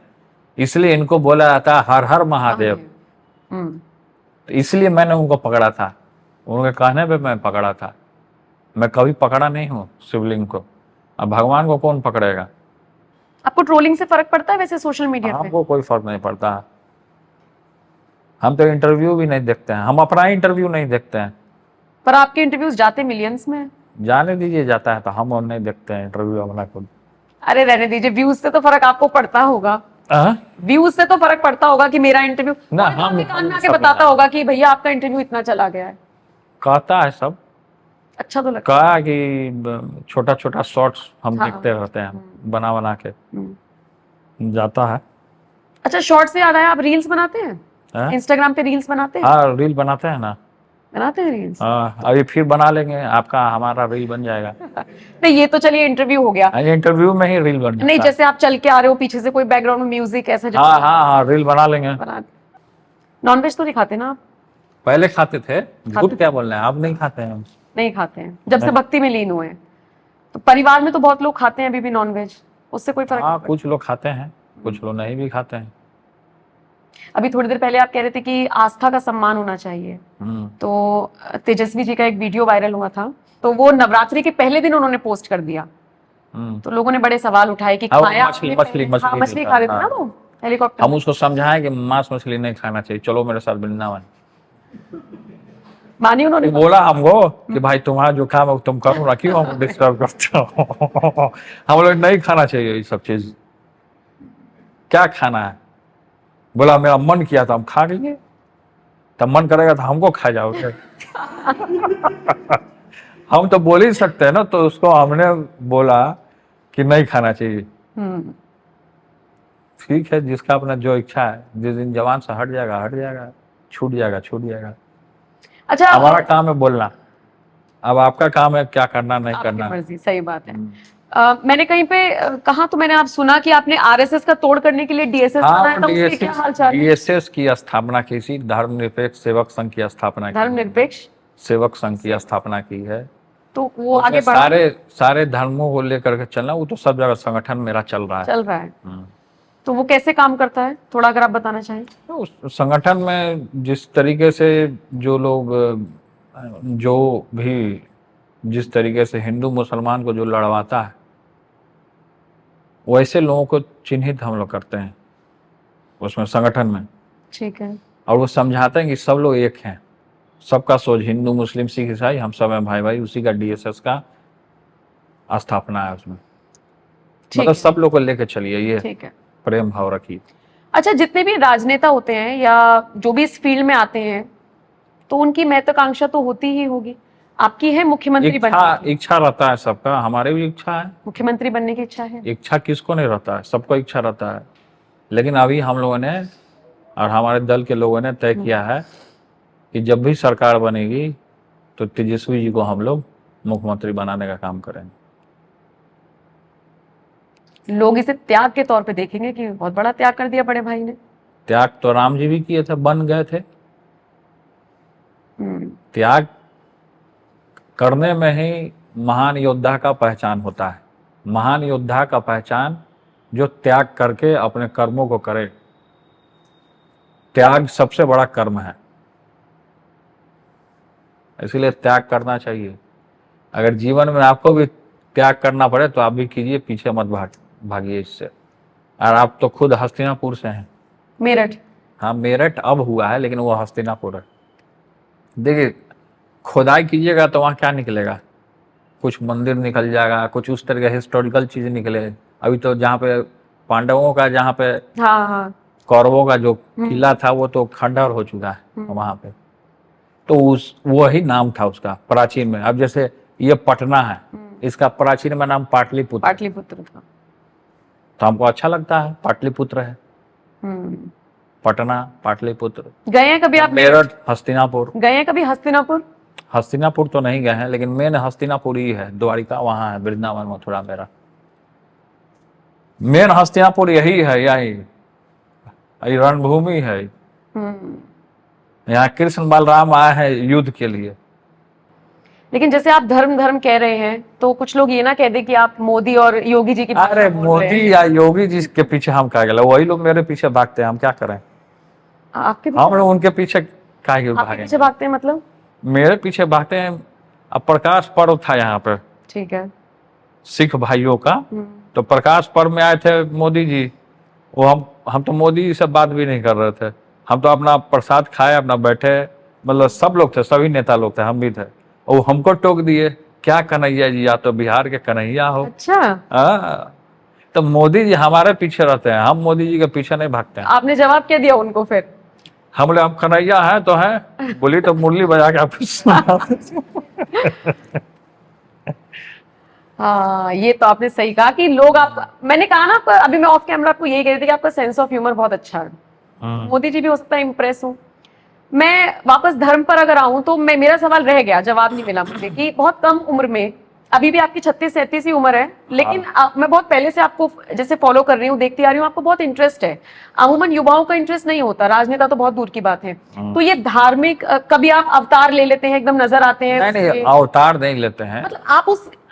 इसलिए इनको बोला जाता है हर हर महादेव। तो इसलिए मैंने उनको पकड़ा था, उनके कहने पे मैं पकड़ा था। मैं कभी पकड़ा नहीं हूँ शिवलिंग को। अब भगवान को कौन पकड़ेगा?
आपको ट्रोलिंग से फर्क पड़ता है वैसे सोशल मीडिया पे?
हमको कोई फर्क नहीं पड़ता। हम तो इंटरव्यू भी नहीं देखते हैं, हम अपना इंटरव्यू नहीं देखते हैं।
पर आपके इंटरव्यूज जाते मिलियंस में।
जाने दीजिए, जाता है तो हम और नहीं देखते हैं इंटरव्यू अपना खुद।
अरे रहने दीजिए, व्यूज से तो फर्क आपको पड़ता होगा। व्यूज से तो फर्क पड़ता होगा कि मेरा इंटरव्यू
ना,
हम कान में आके बताता होगा कि भैया आपका इंटरव्यू इतना चला गया है।
कहता है सब।
अच्छा तो लगता
कहा कि छोटा छोटा शॉर्ट्स हम देखते रहते हैं, बना बना के जाता है।
अच्छा, शॉर्ट से याद आया, आप रील्स बनाते हैं? इंस्टाग्राम पे रील्स बनाते हैं?
हाँ, रील बनाते हैं ना।
बनाते हैं रील्स?
हाँ, अभी फिर बना लेंगे, आपका हमारा रील बन जाएगा।
नहीं, ये तो चलिए इंटरव्यू हो गया।
इंटरव्यू में ही रील बन जाता।
नहीं, जैसे आप चल के आ रहे हो, पीछे से कोई बैकग्राउंड में म्यूजिक ऐसा।
हाँ हाँ हाँ, रील बना लेंगे।
नॉनवेज तो नहीं खाते ना आप?
पहले खाते थे, झूठ क्या बोल रहे हैं, आप नहीं खाते हैं?
नहीं खाते हैं, जब से भक्ति में लीन हुए हैं। तो परिवार में तो बहुत लोग खाते हैं अभी भी नॉनवेज, उससे कोई फर्क?
हाँ, कुछ लोग खाते हैं, कुछ लोग नहीं भी खाते हैं।
अभी थोड़ी देर पहले आप कह रहे थे कि आस्था का सम्मान होना चाहिए, तो तेजस्वी जी का एक वीडियो वायरल हुआ था, तो वो नवरात्रि के पहले दिन उन्होंने पोस्ट कर दिया, तो लोगों ने बड़े सवाल उठाए कि खाया
मछली
खा रहे थे ना वो हेलीकॉप्टर।
हम उसको समझाएं कि मांस मछली नहीं खाना चाहिए, चलो मेरे साथ वृंदावन।
मानी उन्होंने?
बोला हमको कि भाई तुम्हारा जो काम है तुम करो ना, क्यों हम डिस्टर्ब करते हो? हम लोग नहीं खाना चाहिए ये सब चीज। क्या खाना है? बोला मेरा मन किया था, हम खा लेंगे। तब मन करेगा तो हमको खा जाओगे। हम तो बोल ही सकते हैं ना, तो उसको हमने बोला कि नहीं खाना चाहिए। ठीक है, जिसका अपना जो इच्छा है, जिस दिन जवान से हट जाएगा, छूट जाएगा।
अच्छा,
हमारा काम है बोलना, अब आपका काम है क्या करना नहीं
आपकी
करना।
मर्जी, सही बात है। मैंने कहीं पे कहा तो मैंने आप सुना कि आपने आरएसएस का तोड़ करने के लिए डीएसएस बनाया था, उसके क्या हालचाल है?
डीएसएस की स्थापना की थी, धर्मनिरपेक्ष सेवक संघ की स्थापना की,
धर्मनिरपेक्ष
सेवक संघ की स्थापना की है।
तो वो आगे बढ़ा,
सारे धर्मों को लेकर के चलना, वो तो सब जगह संगठन मेरा चल रहा है।
तो वो कैसे काम करता है, थोड़ा अगर आप बताना चाहें।
तो उस संगठन में जिस तरीके से जो लोग जो भी जिस तरीके से हिंदू मुसलमान को जो लड़वाता है, वैसे लोगों को चिन्हित हम लोग करते हैं उसमें संगठन में।
ठीक है।
और वो समझाते हैं कि सब लोग एक हैं, सबका सोच, हिंदू मुस्लिम सिख ईसाई हम सब हैं भाई। उसी का डीएसएस का स्थापना है उसमें। मतलब सब लोग को लेकर चलिए, ये
ठीक है,
प्रेम भाव रखिए।
अच्छा, जितने भी राजनेता होते हैं या जो भी इस फील्ड में आते हैं, तो उनकी महत्वाकांक्षा तो होती ही होगी। आपकी है मुख्यमंत्री बनने की?
इच्छा रहता है सबका, हमारे भी इच्छा है,
मुख्यमंत्री बनने की इच्छा है।
इच्छा किसको नहीं रहता है, सबको इच्छा रहता है। लेकिन अभी हम लोगों ने और हमारे दल के लोगों ने तय किया है कि जब भी सरकार बनेगी तो तेजस्वी जी को हम लोग मुख्यमंत्री बनाने का काम करेंगे।
लोग इसे त्याग के तौर पे देखेंगे कि बहुत बड़ा त्याग कर दिया बड़े भाई ने।
त्याग तो राम जी भी किए थे, बन गए थे। त्याग करने में ही महान योद्धा का पहचान होता है। महान योद्धा का पहचान जो त्याग करके अपने कर्मों को करे। त्याग सबसे बड़ा कर्म है, इसलिए त्याग करना चाहिए। अगर जीवन में आपको भी त्याग करना पड़े तो आप भी कीजिए, पीछे मत भागिए इससे। और आप तो खुद हस्तिनापुर से हैं।
मेरठ?
हाँ, मेरठ अब हुआ है, लेकिन वो हस्तिनापुर है। देखिए, खुदाई कीजिएगा तो वहाँ क्या निकलेगा, कुछ मंदिर निकल जाएगा, कुछ उस तरह के हिस्टोरिकल चीज निकले। अभी तो जहाँ पे पांडवों का, जहाँ पे कौरवों का जो किला था, वो तो खंडहर हो चुका है वहां पे। तो वही नाम था उसका प्राचीन में। अब जैसे ये पटना है, इसका प्राचीन में नाम पाटलिपुत्र
था।
तो हमको अच्छा लगता है, पाटलिपुत्र है। पटना, पाटलिपुत्र।
गए हैं कभी आप?
मेरठ, हस्तिनापुर।
गए हैं कभी हस्तिनापुर?
हस्तिनापुर तो नहीं गए हैं, लेकिन मेन हस्तिनापुर ही है, द्वारिका वहां है, वृंदावन मथुरा मेरा मेन हस्तिनापुर यही है, यही रणभूमि है। यहाँ कृष्ण बलराम आए हैं युद्ध के लिए।
लेकिन जैसे आप धर्म कह रहे हैं, तो कुछ लोग ये ना कह दे कि आप मोदी और योगी जी की बात।
अरे मोदी या योगी जी के पीछे हम क्या गए, वही लोग मेरे पीछे भागते हैं, हम क्या करें?
आपके
हम लोग उनके पीछे क्या
भागते हैं? मतलब
मेरे पीछे भागते हैं। अब प्रकाश पर्व था यहाँ पे,
ठीक है,
सिख भाइयों का। तो प्रकाश पर्व में आए थे मोदी जी। वो हम तो मोदी जी से बात भी नहीं कर रहे थे, हम तो अपना प्रसाद खाए, अपना बैठे। मतलब सब लोग थे, सभी नेता लोग थे, हम भी थे। और हमको टोक दिए, क्या कन्हैया जी, या तो बिहार के कन्हैया हो।
अच्छा।
तो मोदी जी हमारे पीछे रहते हैं, हम मोदी जी के पीछे नहीं भागते हैं।
आपने जवाब क्या दिया उनको फिर?
हम लोग, हम कन्हैया है तो है, बोली तो मुरली बजा के आपको।
हाँ, ये तो आपने सही कहा कि लोग मैंने कहा ना, अभी मैं ऑफ कैमरा आपको यही कह रही थी कि आपका सेंस ऑफ ह्यूमर बहुत अच्छा है। मोदी जी भी हो सकता है इम्प्रेस हूँ। मैं वापस धर्म पर अगर आऊं तो मेरा सवाल रह गया, जवाब नहीं मिला मुझे, कि बहुत कम उम्र में, अभी भी आपकी 36-37 ही उम्र है, लेकिन मैं बहुत पहले से आपको जैसे फॉलो कर रही हूँ, देखती आ रही हूँ, आपको बहुत इंटरेस्ट है। अमूमन युवाओं का इंटरेस्ट नहीं होता, राजनेता तो बहुत दूर की बात है। तो ये धार्मिक, कभी आप अवतार ले लेते हैं, एकदम नजर आते हैं?
नहीं, अवतार नहीं लेते हैं।
मतलब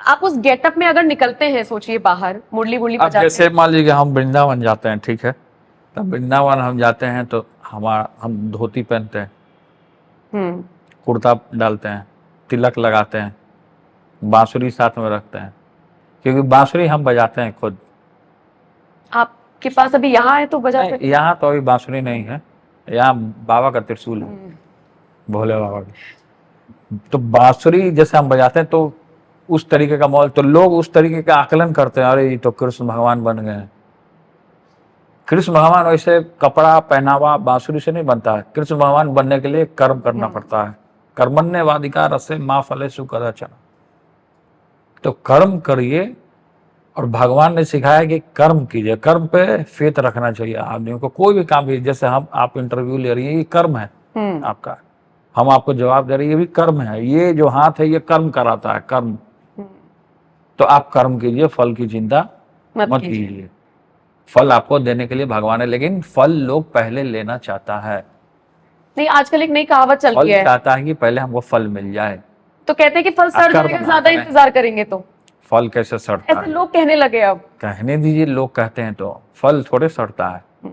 आप उस गेटअप में अगर निकलते हैं, सोचिए बाहर मुरली बजाते हैं।
जैसे मान लीजिए हम वृंदावन जाते हैं, ठीक है, तब वृंदावन हम जाते हैं तो हम धोती पहनते हैं, कुर्ता डालते हैं, तिलक लगाते हैं, बांसुरी साथ में रखते हैं, क्योंकि बांसुरी हम बजाते हैं खुद।
आपके पास अभी यहाँ है तो बजा सकते?
यहाँ तो अभी बांसुरी नहीं है, यहाँ बाबा का त्रिशूल है, भोले बाबा का। तो बांसुरी जैसे हम बजाते हैं तो उस तरीके का माहौल, तो लोग उस तरीके का आकलन करते हैं, अरे ये तो कृष्ण भगवान बन गए। कृष्ण भगवान वैसे कपड़ा पहनावा बांसुरी से नहीं बनता है। कृष्ण भगवान बनने के लिए कर्म करना पड़ता है। कर्मण्येवाधिकार से माँ फलेषु कदाचन। तो कर्म करिए, और भगवान ने सिखाया कि कर्म कीजिए। कर्म पे फेथ रखना चाहिए आदमियों को। कोई भी काम कीजिए, जैसे आप इंटरव्यू ले रही है, ये कर्म है आपका। हम आपको जवाब दे रहे हैं, ये भी कर्म है। ये जो हाथ है ये कर्म कराता है, कर्म। तो आप कर्म कीजिए, फल की चिंता मत कीजिए। फल आपको देने के लिए भगवान है, लेकिन फल लोग पहले लेना चाहता है।
नहीं, आजकल एक नई कहावत चल
फल
रही है,
चाहता है कि पहले हमको फल मिल जाए।
तो कहते हैं कि फल सड़
कर्म
जाएगा ज्यादा इंतजार करेंगे तो।
फल कैसे सड़ता
ऐसे
है?
लोग कहने लगे अब।
कहने दीजिए, लोग कहते हैं तो। फल थोड़े सड़ता है।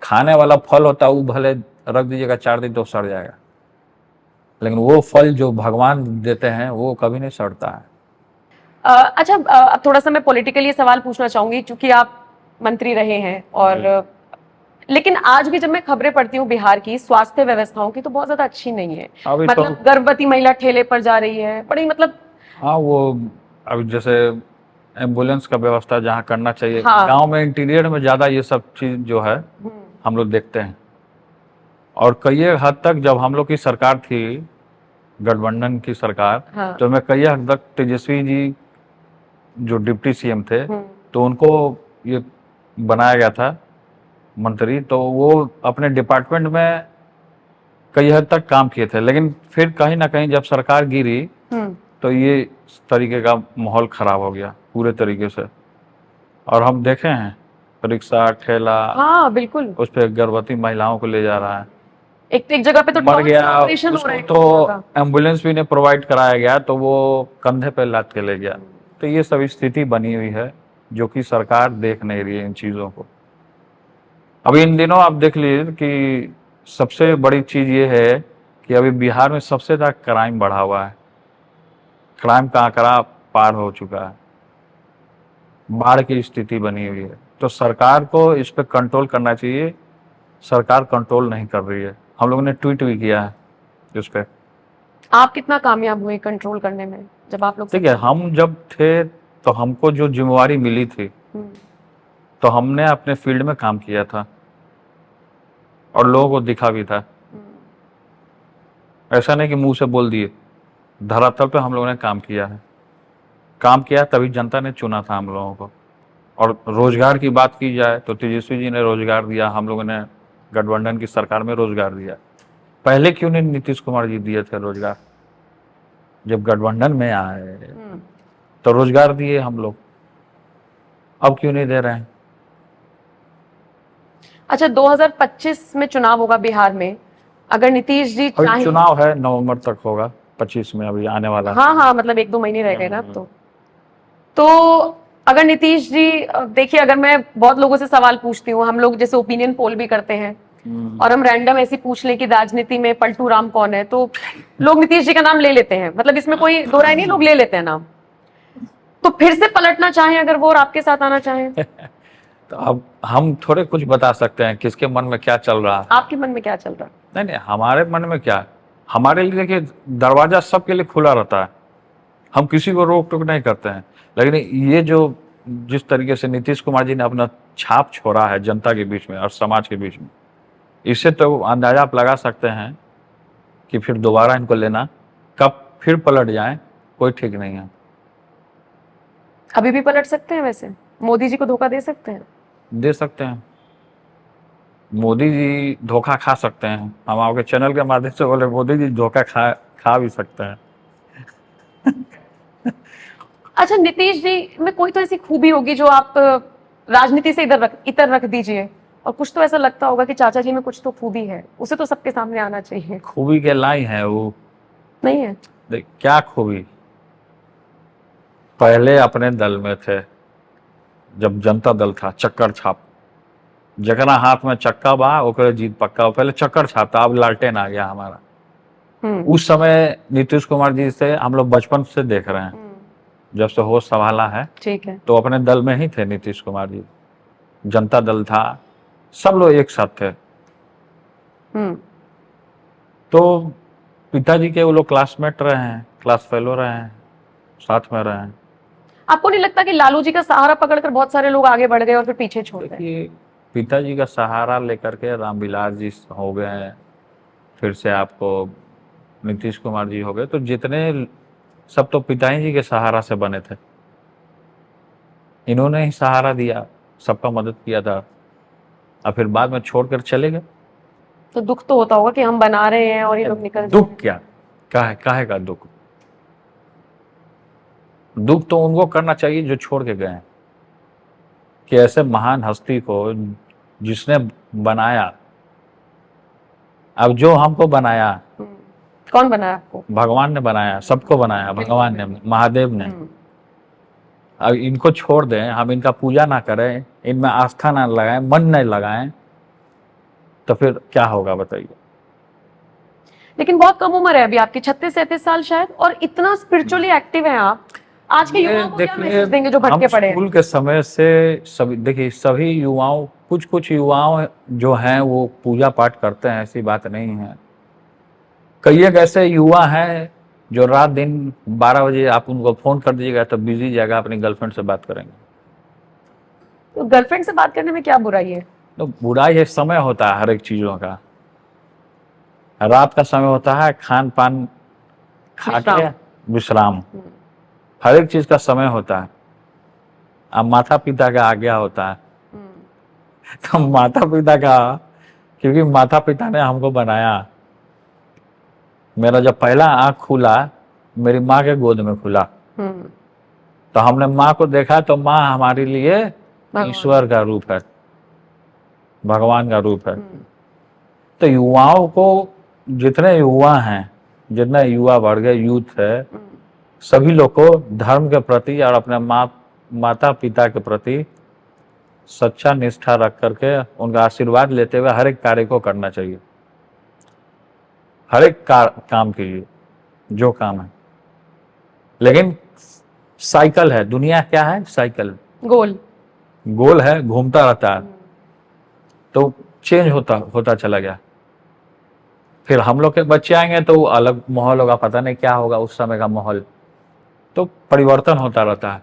खाने वाला फल होता है, वो भले रख दीजिएगा 4 दिन तो सड़ जाएगा, लेकिन वो फल जो भगवान देते हैं वो कभी नहीं सड़ता है।
अच्छा, अब थोड़ा सा मैं पॉलिटिकली सवाल पूछना चाहूंगी, क्योंकि आप मंत्री रहे हैं। और लेकिन आज भी जब मैं खबरें पढ़ती हूँ बिहार की स्वास्थ्य व्यवस्थाओं की, तो बहुत ज्यादा अच्छी नहीं है।
अभी
मतलब
तो
गर्भवती महिला ठेले पर जा रही है, बड़ी मतलब।
हाँ, वो अभी जैसे एम्बुलेंस का व्यवस्था जहाँ करना चाहिए,
हाँ।
गांव में इंटीरियर में ज्यादा ये सब चीज जो है हम लोग देखते हैं। और कई हद तक जब हम लोग की सरकार थी, गठबंधन की सरकार,
हाँ।
तो मैं कई हद तक तेजस्वी जी जो डिप्टी सीएम थे, तो उनको ये बनाया गया था मंत्री, तो वो अपने डिपार्टमेंट में कई हद तक काम किए थे। लेकिन फिर कहीं ना कहीं जब सरकार गिरी तो ये इस तरीके का माहौल खराब हो गया पूरे तरीके से। और हम देखे हैं रिक्शा ठेला,
हाँ बिल्कुल,
उस पर गर्भवती महिलाओं को ले जा रहा है,
एक जगह पे तो
मर गया,
ऑपरेशन हो
उसको
रहा है
तो एम्बुलेंस भी नहीं प्रोवाइड कराया गया, तो वो कंधे पे लाद के ले गया। तो ये सब स्थिति बनी हुई है जो कि सरकार देख नहीं रही है इन चीज़ों को। अभी इन दिनों आप देख लीजिए कि सबसे बड़ी चीज़ ये है कि अभी बिहार में सबसे ज़्यादा क्राइम बढ़ा हुआ है। क्राइम का आंकड़ा पार हो चुका है, बाढ़ की स्थिति बनी हुई है। तो सरकार को इस पर कंट्रोल करना चाहिए। सरकार कंट्रोल नहीं कर रही है। हम लोगों ने ट्वीट भी किया है इस पर।
आप कितना कामयाब हुए कंट्रोल करने में, जब आप लोग?
ठीक है, हम जब थे तो हमको जो जिम्मेवारी मिली थी तो हमने अपने फील्ड में काम किया था और लोगों को दिखा भी था। ऐसा नहीं कि मुंह से बोल दिए, धरातल पे हम लोगों ने काम किया है। काम किया तभी जनता ने चुना था हम लोगों को। और रोजगार की बात की जाए तो तेजस्वी जी ने रोजगार दिया, हम लोगों ने गठबंधन की सरकार में रोजगार दिया। पहले क्यों नहीं नीतीश कुमार जी दिए थे रोजगार? जब गठबंधन में आए तो रोजगार दिए हम लोग, अब क्यों नहीं दे रहे हैं?
अच्छा, 2025 में चुनाव होगा बिहार में, अगर नीतीश जी
अभी चुनाव है, नवंबर तक होगा, 25 में अभी आने वाला है।
हाँ, मतलब 1-2 महीने रह गए ना अब तो अगर नीतीश जी, देखिए, अगर मैं बहुत लोगों से सवाल पूछती हूँ, हम लोग जैसे ओपिनियन पोल भी करते हैं, और हम रैंडम ऐसी पूछ लें कि राजनीति में पलटू राम कौन है, तो लोग नीतीश जी का नाम ले लेते हैं। मतलब इसमें कोई दो राय नहीं, लोग ले लेते हैं नाम। तो फिर से पलटना चाहें अगर वो, और आपके साथ आना चाहें,
तो अब हम थोड़े कुछ बता सकते हैं किसके मन में क्या चल रहा है।
आपके मन में क्या चल रहा है?
नहीं, हमारे मन में क्या है, हमारे लिए देखिए दरवाजा सबके लिए खुला रहता है, हम किसी को रोक टोक नहीं करते हैं। लेकिन ये जो जिस तरीके से नीतीश कुमार जी ने अपना छाप छोड़ा है जनता के बीच में और समाज के बीच में, इससे तो अंदाजा आप लगा सकते हैं कि फिर दोबारा इनको लेना, कब फिर पलट जाए कोई ठीक नहीं है।
अभी भी पलट सकते हैं वैसे? मोदी जी को धोखा दे सकते हैं?
दे सकते हैं, मोदी जी धोखा खा सकते हैं। हम आपके चैनल के माध्यम से बोले, मोदी जी धोखा खा भी सकते हैं।
अच्छा, नीतीश जी में कोई तो ऐसी खूबी होगी जो आप राजनीति से इधर रख दीजिए, और कुछ तो ऐसा लगता होगा कि चाचा जी में कुछ तो खूबी है, उसे तो सबके सामने आना चाहिए।
खूबी के लाई है वो?
नहीं है?
देख क्या खूबी, पहले अपने दल में थे, जब जनता दल था, चक्कर छाप, जकरा हाथ में चक्का बा ओकरे जीत पक्का। पहले चक्कर छाप था, अब लालटेन आ गया हमारा। उस समय नीतीश कुमार जी से हम लोग बचपन से देख रहे हैं, जब से होश संभाला है, ठीक है, तो अपने दल में ही थे नीतीश कुमार जी, जनता दल था, सब लोग एक साथ थे। तो पिताजी के वो लोग क्लासमेट रहे हैं, क्लास फेलो रहे हैं, साथ में रहे हैं।
आपको नहीं लगता कि लालू जी का सहारा पकड़कर बहुत सारे लोग आगे बढ़ गए और फिर पीछे छोड़ गए?
पिताजी का सहारा लेकर के रामविलास जी हो गए हैं, फिर से आपको नीतीश कुमार जी हो गए, तो जितने सब तो पिताजी जी के सहारा से बने थे। इन्होंने ही सहारा दिया, सबका मदद किया था, और फिर बाद में छोड़कर चले गए।
तो दुख तो होता होगा कि हम बना रहे हैं और ये लोग निकल
दुख क्या, काहे का दुख? दुख तो उनको करना चाहिए जो छोड़ के गए हैं, कि ऐसे महान हस्ती को जिसने बनाया, अब जो हमको बनाया,
कौन बनाया आपको?
भगवान ने बनाया, सबको बनाया भगवान ने, महादेव ने। अब इनको छोड़ दें, हम इनका पूजा ना करें, इनमें आस्था ना लगाएं, मन नहीं लगाएं, तो फिर क्या होगा बताइए?
लेकिन बहुत कम उम्र है अभी आपकी, 36-37 साल शायद, और इतना स्पिरिचुअली एक्टिव हैं आप। आज के युवाओं को क्या मैसेज देंगे जो भटके पड़े हैं?
स्कूल के समय से सभी, देखिए सभी युवाओं, कुछ युवाओं जो हैं वो पूजा पाठ करते हैं, ऐसी बात नहीं है। कई एक ऐसे युवा हैं जो रात दिन 12 बजे आप उनको फोन कर दीजिएगा तो बिजी जाएगा, अपनी गर्लफ्रेंड से बात करेंगे।
तो गर्लफ्रेंड से बात करने में क्या बुराई है?
तो बुराई है, समय होता है हर एक चीजों का। रात का समय होता है खान पान खा के विश्राम, हर एक चीज का समय होता है। अब माता पिता का आज्ञा होता है, तो माता पिता का, क्योंकि माता पिता ने हमको बनाया। मेरा जब पहला आंख खुला मेरी माँ के गोद में खुला, तो हमने माँ को देखा, तो माँ हमारे लिए ईश्वर का रूप है, भगवान का रूप है। तो युवाओं को, जितने युवा हैं, जितने युवा वर्ग है, यूथ है, सभी लोग को धर्म के प्रति और अपने माता पिता के प्रति सच्चा निष्ठा रख करके उनका आशीर्वाद लेते हुए हर एक कार्य को करना चाहिए। हर एक काम कीजिए जो काम है, लेकिन साइकिल है, दुनिया क्या है? साइकिल, गोल है, घूमता रहता है, तो चेंज होता चला गया। फिर हम लोग के बच्चे आएंगे तो अलग माहौल होगा, पता नहीं क्या होगा उस समय का माहौल, तो परिवर्तन होता रहता है।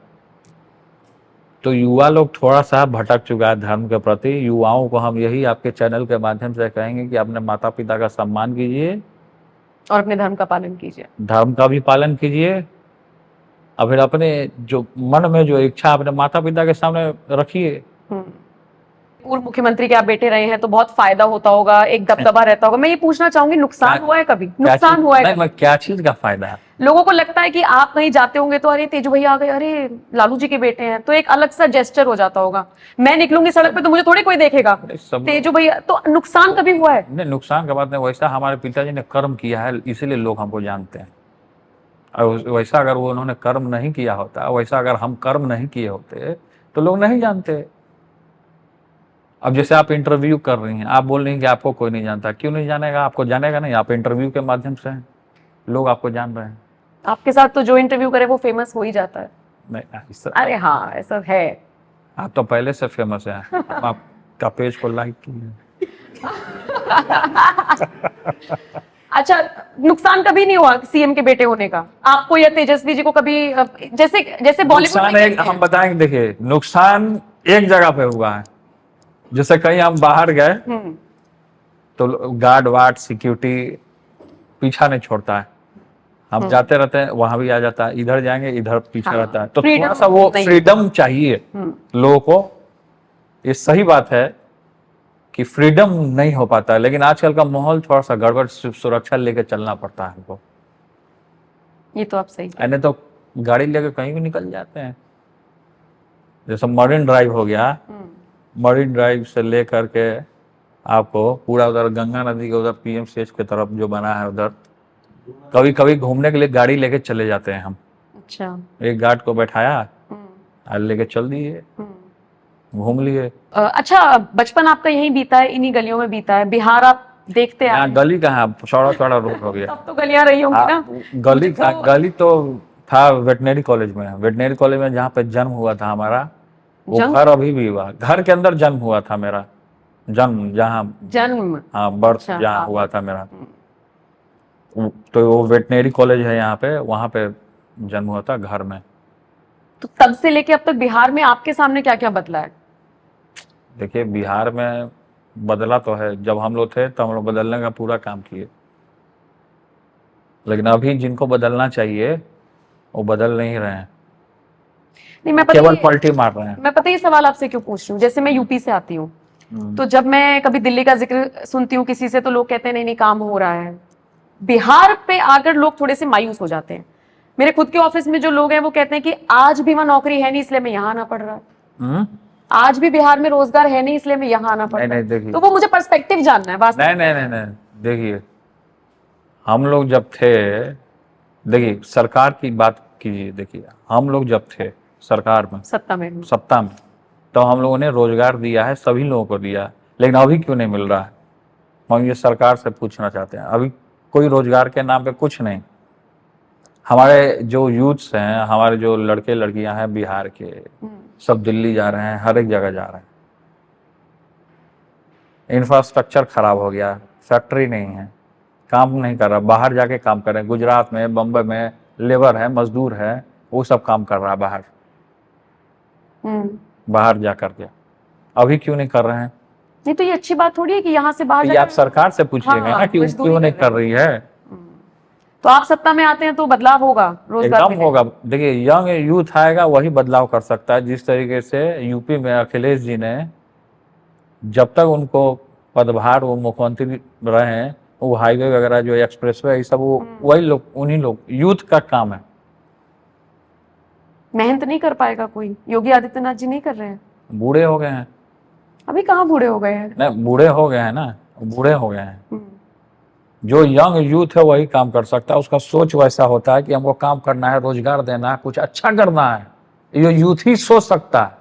तो युवा लोग थोड़ा सा भटक चुका है धर्म के प्रति। युवाओं को हम यही आपके चैनल के माध्यम से कहेंगे कि अपने माता पिता का सम्मान कीजिए
और अपने धर्म का पालन कीजिए,
धर्म का भी पालन कीजिए, और फिर अपने जो मन में जो इच्छा अपने माता पिता के सामने रखिए।
पूर्व मुख्यमंत्री के आप बेटे रहे हैं तो बहुत फायदा होता होगा, एक दबदबा रहता होगा। मैं ये पूछना चाहूंगी, नुकसान हुआ है कभी? नुकसान हुआ है?
नहीं, क्या चीज का फायदा है?
लोगों को लगता है कि आप कहीं जाते होंगे तो अरे तेजू भैया आ गए, अरे लालू जी के बेटे हैं, तो एक अलग सा जेस्चर हो जाता होगा। मैं निकलूंगी सड़क पे तो मुझे थोड़ी कोई देखेगा, तेजू भैया। तो नुकसान कभी हुआ है?
नहीं, नुकसान का बात नहीं। वैसा हमारे पिताजी ने कर्म किया है, इसीलिए लोग हमको जानते हैं। और वैसा अगर वो उन्होंने कर्म नहीं किया होता, वैसा अगर हम कर्म नहीं किए होते तो लोग नहीं जानते। अब जैसे आप इंटरव्यू कर रही हैं, आप बोल रही हैं कि आपको कोई नहीं जानता, क्यों नहीं जानेगा? आपको जानेगा नहीं, आप इंटरव्यू के माध्यम से लोग आपको जान रहे हैं।
आपके साथ तो जो इंटरव्यू करे वो फेमस हो ही जाता है।
नहीं,
अरे हाँ, ऐसा है।
आप तो पहले से फेमस है, आपका पेज को लाइक किए।
अच्छा, नुकसान कभी नहीं हुआ सीएम के बेटे होने का आपको या तेजस्वी जी को कभी? जैसे बॉलीवुड में
हम बताएंगे, देखिए नुकसान एक जगह पे हुआ है। जैसे कहीं हम बाहर गए तो गार्ड वार्ड सिक्योरिटी पीछा नहीं छोड़ता है, हम जाते रहते हैं, वहां भी आ जाता है, इधर जाएंगे इधर पीछा रहता है। तो थोड़ा सा वो फ्रीडम चाहिए लोगों को। ये सही बात है कि फ्रीडम नहीं हो पाता है, लेकिन आजकल का माहौल थोड़ा सा गड़बड़, सुरक्षा लेके चलना पड़ता है हमको।
ये तो आप सही,
नहीं तो गाड़ी लेके कहीं भी निकल जाते हैं। जैसे मरीन ड्राइव हो गया, मरीन ड्राइव से ले करके आपको पूरा उधर गंगा नदी के उधर पीएमसीएच की तरफ जो बना है, उधर कभी कभी घूमने के लिए गाड़ी लेके चले जाते हैं हम।
अच्छा,
एक गार्ड को बैठाया और लेके चल दिए, घूम लिए।
अच्छा, बचपन आपका यहीं बीता है, इन्हीं गलियों में बीता है? बिहार आप देखते हैं?
गली कहाँ, चौड़ा चौड़ा रोड हो गया।
तब तो गलियां रही होंगी ना?
गली तो था वेटनरी कॉलेज में। वेटनरी कॉलेज में जहाँ पे जन्म हुआ था हमारा, वो घर अभी भी हुआ, घर के अंदर जन्म हुआ था मेरा। जन्म हाँ, बर्थ जहाँ हुआ था मेरा, तो वो वेटनरी कॉलेज है यहाँ पे, वहां पे जन्म हुआ था, घर में।
तो तब से लेके अब तक बिहार में आपके सामने क्या क्या बदला है?
देखिए बिहार में बदला तो है, जब हम लोग थे तो हम लोग बदलने का पूरा काम किए, लेकिन अभी जिनको बदलना चाहिए वो बदल नहीं रहे हैं,
नहीं, मैं
केवल पलटी मार रहे हैं।
मैं पता ये सवाल आपसे क्यों पूछ रही हूँ, जैसे मैं यूपी से आती हूँ, तो जब मैं कभी दिल्ली का जिक्र सुनती हूँ किसी से, तो लोग कहते हैं नहीं नहीं काम हो रहा है। बिहार पे आकर लोग थोड़े से मायूस हो जाते हैं। मेरे खुद के ऑफिस में जो लोग हैं वो कहते हैं कि आज भी वहां नौकरी है नहीं, इसलिए मैं यहाँ आना पड़ रहा है। आज भी बिहार में रोजगार है नहीं, इसलिए मैं यहाँ आना पड़ रहा है। तो वो मुझे पर्सपेक्टिव जानना है वास्तव में।
नहीं, देखिए हम लोग जब थे, देखिए सरकार की बात कीजिए, देखिए हम लोग जब थे सरकार में, सत्ता में, तो हम लोगों ने रोजगार दिया है, सभी लोगों को दिया, लेकिन अभी क्यों नहीं मिल रहा है? हम ये सरकार से पूछना चाहते हैं। अभी कोई रोजगार के नाम पे कुछ नहीं। हमारे जो यूथ्स हैं, हमारे जो लड़के लड़कियां हैं बिहार के, सब दिल्ली जा रहे हैं, हर एक जगह जा रहे हैं। इंफ्रास्ट्रक्चर खराब हो गया, फैक्ट्री नहीं है, काम नहीं कर रहा, बाहर जाके काम कर रहे हैं। गुजरात में, बम्बई में लेबर है, मजदूर है, वो सब काम कर रहा है बाहर जा करके। अभी क्यों नहीं कर रहे हैं?
नहीं तो ये अच्छी बात थोड़ी है कि यहाँ से बाहर
ये आप सरकार से पूछिएगा ना कि क्यों नहीं कर रही है।
तो आप सत्ता में आते हैं तो बदलाव होगा, रोजगार
एकदम होगा। देखिए यंग यूथ आएगा वही बदलाव कर सकता है। जिस तरीके से यूपी में अखिलेश जी ने, जब तक उनको पदभार वो मुख्यमंत्री रहे हैं, वो हाईवे वगैरह जो एक्सप्रेसवे ये सब वो वही लोग, उन्हीं लोग, यूथ का काम है।
मेहनत नहीं कर पाएगा कोई? योगी आदित्यनाथ जी नहीं कर रहे हैं?
बूढ़े हो गए हैं।
अभी कहाँ बूढ़े हो गए हैं?
नहीं, बूढ़े हो गए हैं ना, बूढ़े हो गए हैं। जो यंग यूथ है वही काम कर सकता है। उसका सोच वैसा होता है कि हमको काम करना है, रोजगार देना है, कुछ अच्छा करना है, ये यूथ ही सोच सकता है।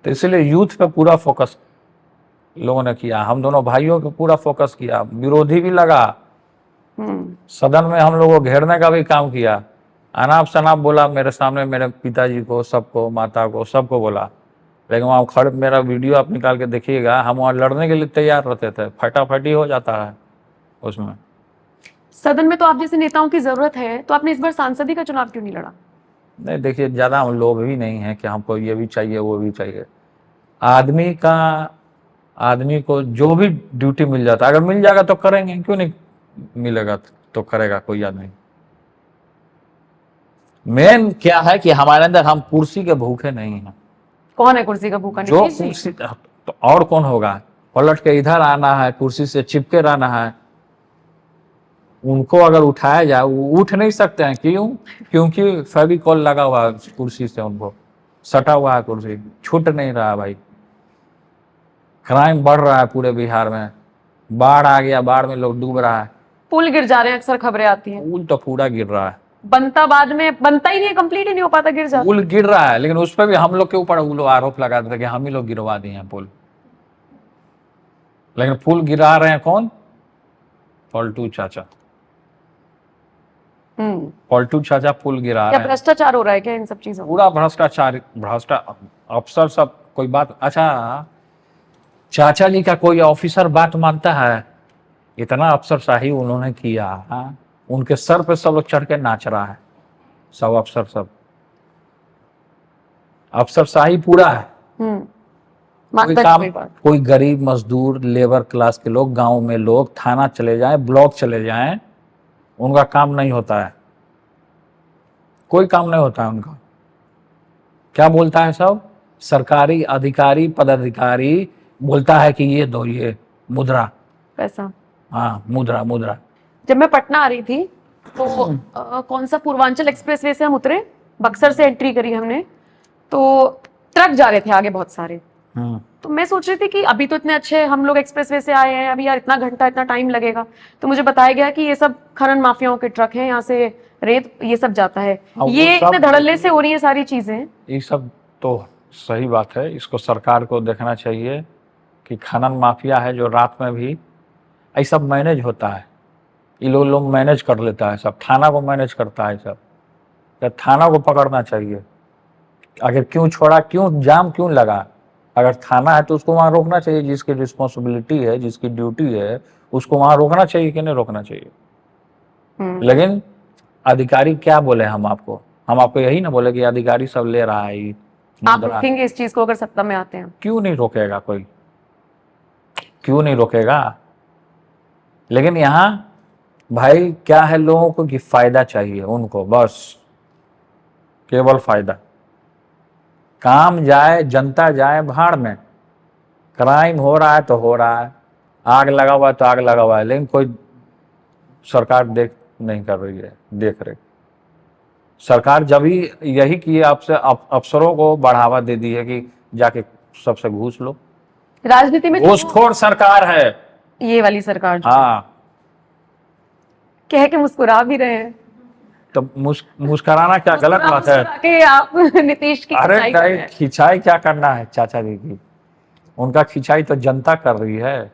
तो इसलिए यूथ पे पूरा फोकस लोगों ने किया। हम दोनों भाइयों पे पूरा फोकस किया। विरोधी भी लगा, सदन में हम लोगों को घेरने का भी काम किया। अनाप शनाप बोला मेरे सामने, मेरे पिताजी को, सबको, माता को, सबको बोला। लेकिन वहाँ खड़े, मेरा वीडियो आप निकाल के देखिएगा, हम वहाँ लड़ने के लिए तैयार रहते थे। फटाफटी हो जाता है उसमें।
सदन में तो आप जैसे नेताओं की जरूरत है, तो आपने इस बार सांसदी का चुनाव क्यों नहीं लड़ा?
नहीं देखिए, ज्यादा हम लोग भी नहीं है कि हमको ये भी चाहिए वो भी चाहिए। आदमी को जो भी ड्यूटी मिल जाता है, अगर मिल जाएगा तो करेंगे, क्यों नहीं मिलेगा तो करेगा कोई आदमी। मेन क्या है कि हमारे अंदर हम कुर्सी के भूखे नहीं हैं।
कौन है कुर्सी का भूखा?
जो कुर्सी, तो और कौन होगा? पलट के इधर आना है, कुर्सी से चिपके रहना है। उनको अगर उठाया जाए वो उठ नहीं सकते हैं। क्यों? क्योंकि फेविकॉल लगा हुआ है कुर्सी से, उनको सटा हुआ है कुर्सी, छूट नहीं रहा भाई। क्राइम बढ़ रहा है पूरे बिहार में। बाढ़ आ गया, बाढ़ में लोग डूब रहा है।
पुल गिर जा रहे हैं, अक्सर खबरें आती हैं।
पुल तो पूरा गिर रहा है,
बनता बाद में, बनता ही नहीं, कंप्लीट ही नहीं हो पाता, गिर जाता।
पुल गिर रहा है, लेकिन उस पर भी हम लोग के ऊपर वो लोग आरोप लगाते थे कि हम ही लोग गिरवा दिए हैं पुल। लेकिन पुल गिरा रहे हैं कौन? पलटू चाचा। पलटू चाचा पुल गिरा रहे हैं।
भ्रष्टाचार हो रहा है क्या इन सब चीजों?
पूरा भ्रष्टाचार, अफसर सब कोई बात। अच्छा, चाचा जी का कोई ऑफिसर बात मानता है? इतना अफसरशाही उन्होंने किया, उनके सर पे सब लोग चढ़ के नाच रहा है, सब अफसर, सब अफसरशाही पूरा है। कोई काम, कोई गरीब मजदूर, लेबर क्लास के लोग, गांव में लोग थाना चले जाएं, ब्लॉक चले जाएं, उनका काम नहीं होता है, कोई काम नहीं होता है उनका। क्या बोलता है सब? सरकारी अधिकारी, पदाधिकारी बोलता है कि ये दो, ये मुद्रा,
पैसा।
हाँ, मुद्रा।
जब मैं पटना आ रही थी तो कौन सा पूर्वांचल एक्सप्रेसवे से हम उतरे, बक्सर से एंट्री करी हमने, तो ट्रक जा रहे थे आगे बहुत सारे। तो मैं सोच रही थी कि अभी तो इतने अच्छे हम लोग एक्सप्रेसवे से आए हैं, अभी यार इतना घंटा, इतना टाइम लगेगा। तो मुझे बताया गया कि ये सब खनन माफियाओं के ट्रक हैं, यहाँ से रेत ये सब जाता है। ये इतने धड़ल्ले से हो रही है सारी चीजें। ये सब
तो सही बात है, इसको सरकार को देखना चाहिए कि खनन माफिया है जो रात में भी ये सब मैनेज होता है। ये लोग मैनेज कर लेता है सब, थाना को मैनेज करता है सब। या थाना को पकड़ना चाहिए। अगर क्यों छोड़ा, क्यों जाम क्यों लगा? अगर थाना है तो उसको वहां रोकना चाहिए, जिसकी रिस्पॉन्सिबिलिटी है, जिसकी ड्यूटी है, उसको वहां रोकना चाहिए कि नहीं रोकना चाहिए। लेकिन अधिकारी क्या बोले हम आपको यही ना बोले कि अधिकारी सब ले रहा है,
आप
मुद्रा।
रोकेंगे इस चीज को अगर सत्ता में आते हैं?
क्यों नहीं रोकेगा कोई, क्यों नहीं रोकेगा? लेकिन यहाँ भाई क्या है, लोगों को कि फायदा चाहिए उनको, बस केवल फायदा। काम जाए, जनता जाए भाड़ में। क्राइम हो रहा है तो हो रहा है, आग लगा हुआ है तो आग लगा हुआ है, लेकिन कोई सरकार देख नहीं कर रही है, देख रही। सरकार जब ही यही किए आपसे अफसरों को बढ़ावा दे दी है कि जाके सबसे घूस लो।
राजनीति में
घूसखोर सरकार है
ये वाली सरकार जो
हाँ।
कह के मुस्कुरा भी रहे हैं।
तो मुस्कुराना क्या गलत बात है?
मुस्कुरा के आप नीतीश की
अरे
खिंचाई कर रहे हैं।
खिंचाई क्या करना है चाचा जी की, उनका खिंचाई तो जनता कर रही है।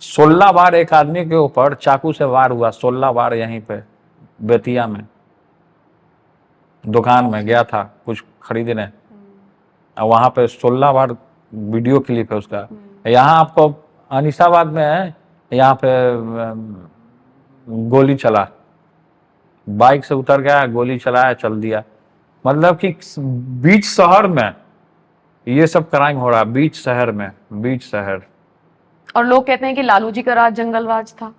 16 बार एक आदमी के ऊपर चाकू से वार हुआ, 16 बार यहीं पे बेतिया में। दुकान में गया था कुछ खरीदने, और वहां पे 16 बार वीडियो क्लिप है उसका। यहाँ आपको अनिसाबाद में है, यहाँ पे गोली चला, बाइक से उतर गया, गोली चलाया, चल दिया। मतलब कि बीच शहर में ये सब क्राइम हो रहा है, बीच शहर में, बीच शहर।
और लोग कहते हैं कि लालू जी का राज जंगलराज था।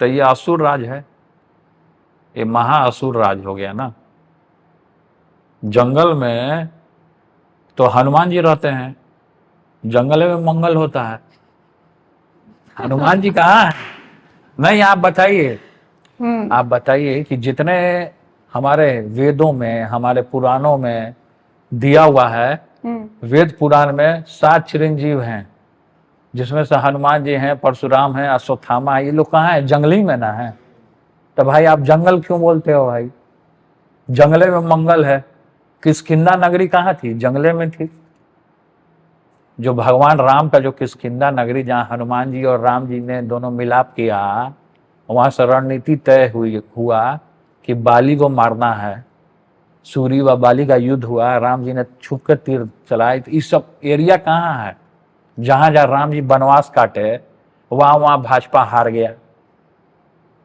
तो ये असुर राज है, ये महाअसुर राज हो गया ना। जंगल में तो हनुमान जी रहते हैं, जंगल में मंगल होता है, हनुमान जी कहाँ है? नहीं, आप बताइए, आप बताइए कि जितने हमारे वेदों में, हमारे पुराणों में दिया हुआ है, वेद पुराण में 7 चिरंजीव हैं, जिसमें से हनुमान जी हैं, परशुराम हैं, अश्वत्थामा है। ये लोग कहाँ है? जंगली में ना है। तो भाई आप जंगल क्यों बोलते हो भाई? जंगले में मंगल है। किष्किंधा नगरी कहाँ थी? जंगले में थी। जो भगवान राम का जो किष्किंधा नगरी, जहाँ हनुमान जी और राम जी ने दोनों मिलाप किया, वहां से रणनीति तय हुआ कि बाली को मारना है। सूरी व बाली का युद्ध हुआ, राम जी ने छुप कर तीर चलाए। तो इस सब एरिया कहाँ है? जहां जहां राम जी वनवास काटे, वहां भाजपा हार गया।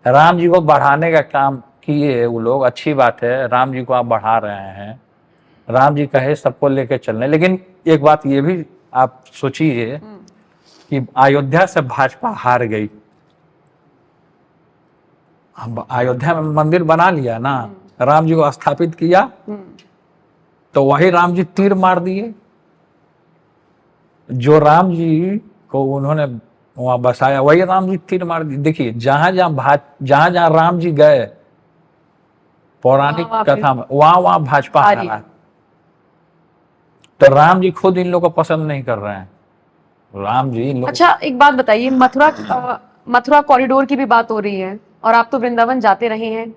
राम जी को बढ़ाने का काम किए वो लोग, अच्छी बात है, राम जी को आप बढ़ा रहे हैं, राम जी कहे सबको लेके चलने। लेकिन एक बात ये भी आप सोचिए कि अयोध्या से भाजपा हार गई। अयोध्या में मंदिर बना लिया ना, राम जी को स्थापित किया, तो वही राम जी तीर मार दिए। जो राम जी को उन्होंने वहां बसाया, वही राम जी तीर मार दिए। देखिए जहां जहां राम जी गए पौराणिक कथा में, वहां भाजपा हारा। तो राम जी खुद इन लोगों को पसंद नहीं कर रहे हैं, राम जी इन लोग।
अच्छा एक बात बताइए, मथुरा कॉरिडोर की भी बात हो रही है और आप तो वृंदावन जाते रहे हैं,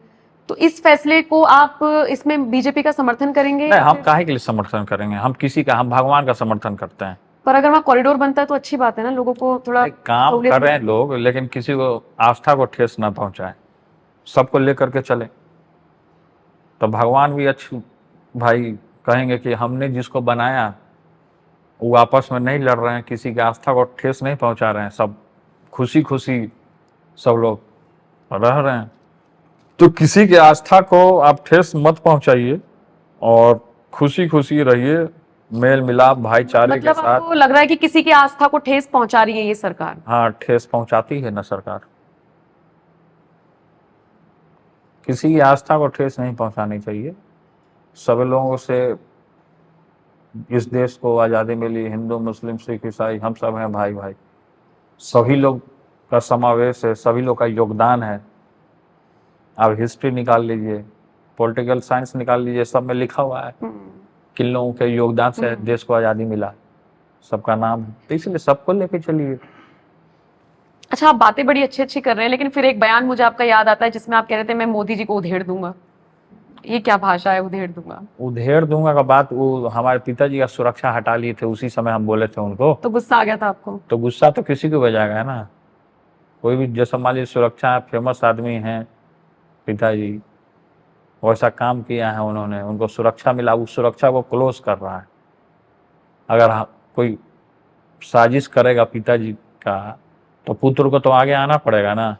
तो इस फैसले को आप इसमें बीजेपी का समर्थन करेंगे?
नहीं, हम काहे के लिए समर्थन करेंगे? हम किसी का, हम भगवान का समर्थन करते हैं।
पर अगर वहाँ कॉरिडोर बनता है तो अच्छी बात है ना, लोगों को थोड़ा
काम कर रहे हैं लोग, लेकिन किसी को आस्था को ठेस ना पहुंचाए, सबको लेकर के चले। तो भगवान भी अच्छी भाई कहेंगे कि हमने जिसको बनाया वो आपस में नहीं लड़ रहे हैं, किसी की आस्था को ठेस नहीं पहुंचा रहे हैं, सब खुशी खुशी सब लोग रह रहे हैं। तो किसी की आस्था को आप ठेस मत पहुंचाइए और खुशी खुशी रहिए, मेल मिलाप भाईचारे के साथ।
आपको लग रहा है कि किसी की आस्था को ठेस पहुंचा रही है ये सरकार?
हाँ, ठेस पहुंचाती है ना सरकार, किसी की आस्था को ठेस नहीं पहुंचानी चाहिए। सब लोगों से इस देश को आज़ादी मिली, हिंदू मुस्लिम सिख ईसाई हम सब हैं भाई भाई, सभी लोग का समावेश है, सभी लोग का योगदान है। आप हिस्ट्री निकाल लीजिए, पॉलिटिकल साइंस निकाल लीजिए, सब में लिखा हुआ है किन लोगों के योगदान से देश को आज़ादी मिला, सबका नाम है। तो इसलिए सबको लेके चलिए।
अच्छा, आप बातें बड़ी अच्छी अच्छी कर रहे हैं, लेकिन फिर एक बयान मुझे आपका याद आता है जिसमें आप कह रहे थे मैं मोदी जी को उधेड़ दूंगा। ये क्या भाषा है, उधेड़ दूंगा?
उधेड़ दूंगा का बात, वो हमारे पिताजी का सुरक्षा हटा लिए थे, उसी समय हम बोले थे उनको,
तो गुस्सा आ गया था आपको?
तो गुस्सा तो किसी को बजाएगा ना। कोई भी जैसा मान लीजिए सुरक्षा फेमस आदमी हैं पिताजी, वैसा काम किया है उन्होंने, उनको सुरक्षा मिला, उस सुरक्षा को क्लोज कर रहा है। अगर कोई साजिश करेगा पिताजी का, तो पुत्र को तो आगे आना पड़ेगा ना।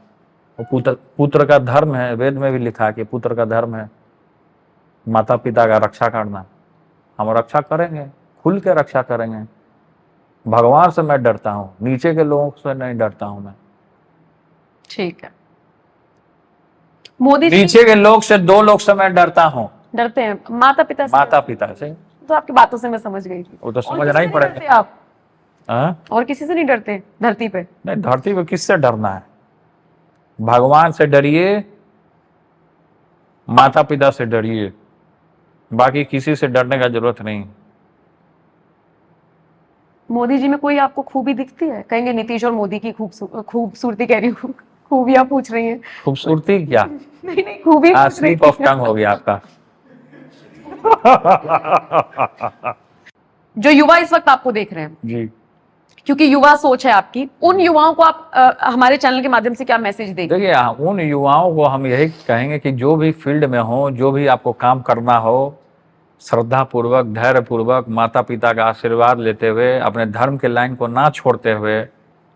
वो पुत्र का धर्म है, वेद में भी लिखा है कि पुत्र का धर्म है माता पिता का रक्षा करना। हम रक्षा करेंगे, खुल के रक्षा करेंगे। भगवान से मैं डरता हूँ, नीचे के लोगों से नहीं डरता हूँ मैं।
ठीक है। मोदी जी
नीचे के लोग से, 2 लोग से मैं डरता हूँ,
डरते हैं, माता पिता से?
माता पिता से।
तो आपकी बातों से मैं समझ गई थी।
वो तो
और
समझना
किसी
ही
से नहीं
पड़ेगा।
डरते आप?
हाँ?
और किसी से नहीं डरते धरती पे?
नहीं, धरती पे किससे डरना है? भगवान से डरिए, माता पिता से डरिए, बाकी किसी से डरने का जरूरत नहीं।
मोदी जी में कोई आपको खूबी दिखती है? कहेंगे नीतीश और मोदी की खूबसूरती कह रही हूँ, खूबियां पूछ रही हैं।
खूबसूरती क्या?
नहीं नहीं, खूबी पूछ रही
स्लिप ऑफ टंग हो गया आपका।
जो युवा इस वक्त आपको देख रहे हैं,
जी,
क्योंकि युवा सोच है आपकी, उन युवाओं को आप हमारे चैनल के माध्यम से क्या मैसेज देंगे?
देखिए, उन युवाओं को हम यही कहेंगे कि जो भी फील्ड में हो, जो भी आपको काम करना हो, श्रद्धा पूर्वक, धैर्य पूर्वक, माता पिता का आशीर्वाद लेते हुए, अपने धर्म के लाइन को ना छोड़ते हुए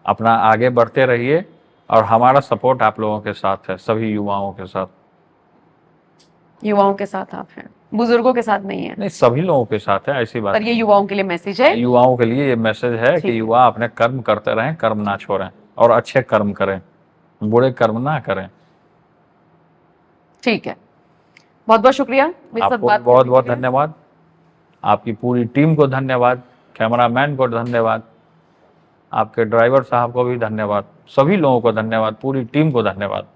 अपना आगे बढ़ते रहिए। और हमारा सपोर्ट आप लोगों के साथ है, सभी युवाओं के साथ।
युवाओं के साथ आप हैं, बुजुर्गों के साथ नहीं है?
नहीं, सभी लोगों के साथ है, ऐसी बात
पर ये युवाओं के लिए मैसेज है।
युवाओं के लिए ये मैसेज है
ठीक है।
कि युवा अपने कर्म करते रहें, कर्म ना छोड़ें और अच्छे कर्म करें, बुरे कर्म ना करें।
ठीक है, बहुत बहुत शुक्रिया मेरे साथ
आपको
बात
बहुत
करने
बहुत
के लिए।
धन्यवाद, आपकी पूरी टीम को धन्यवाद, कैमरामैन को धन्यवाद, आपके ड्राइवर साहब को भी धन्यवाद, सभी लोगों को धन्यवाद, पूरी टीम को धन्यवाद।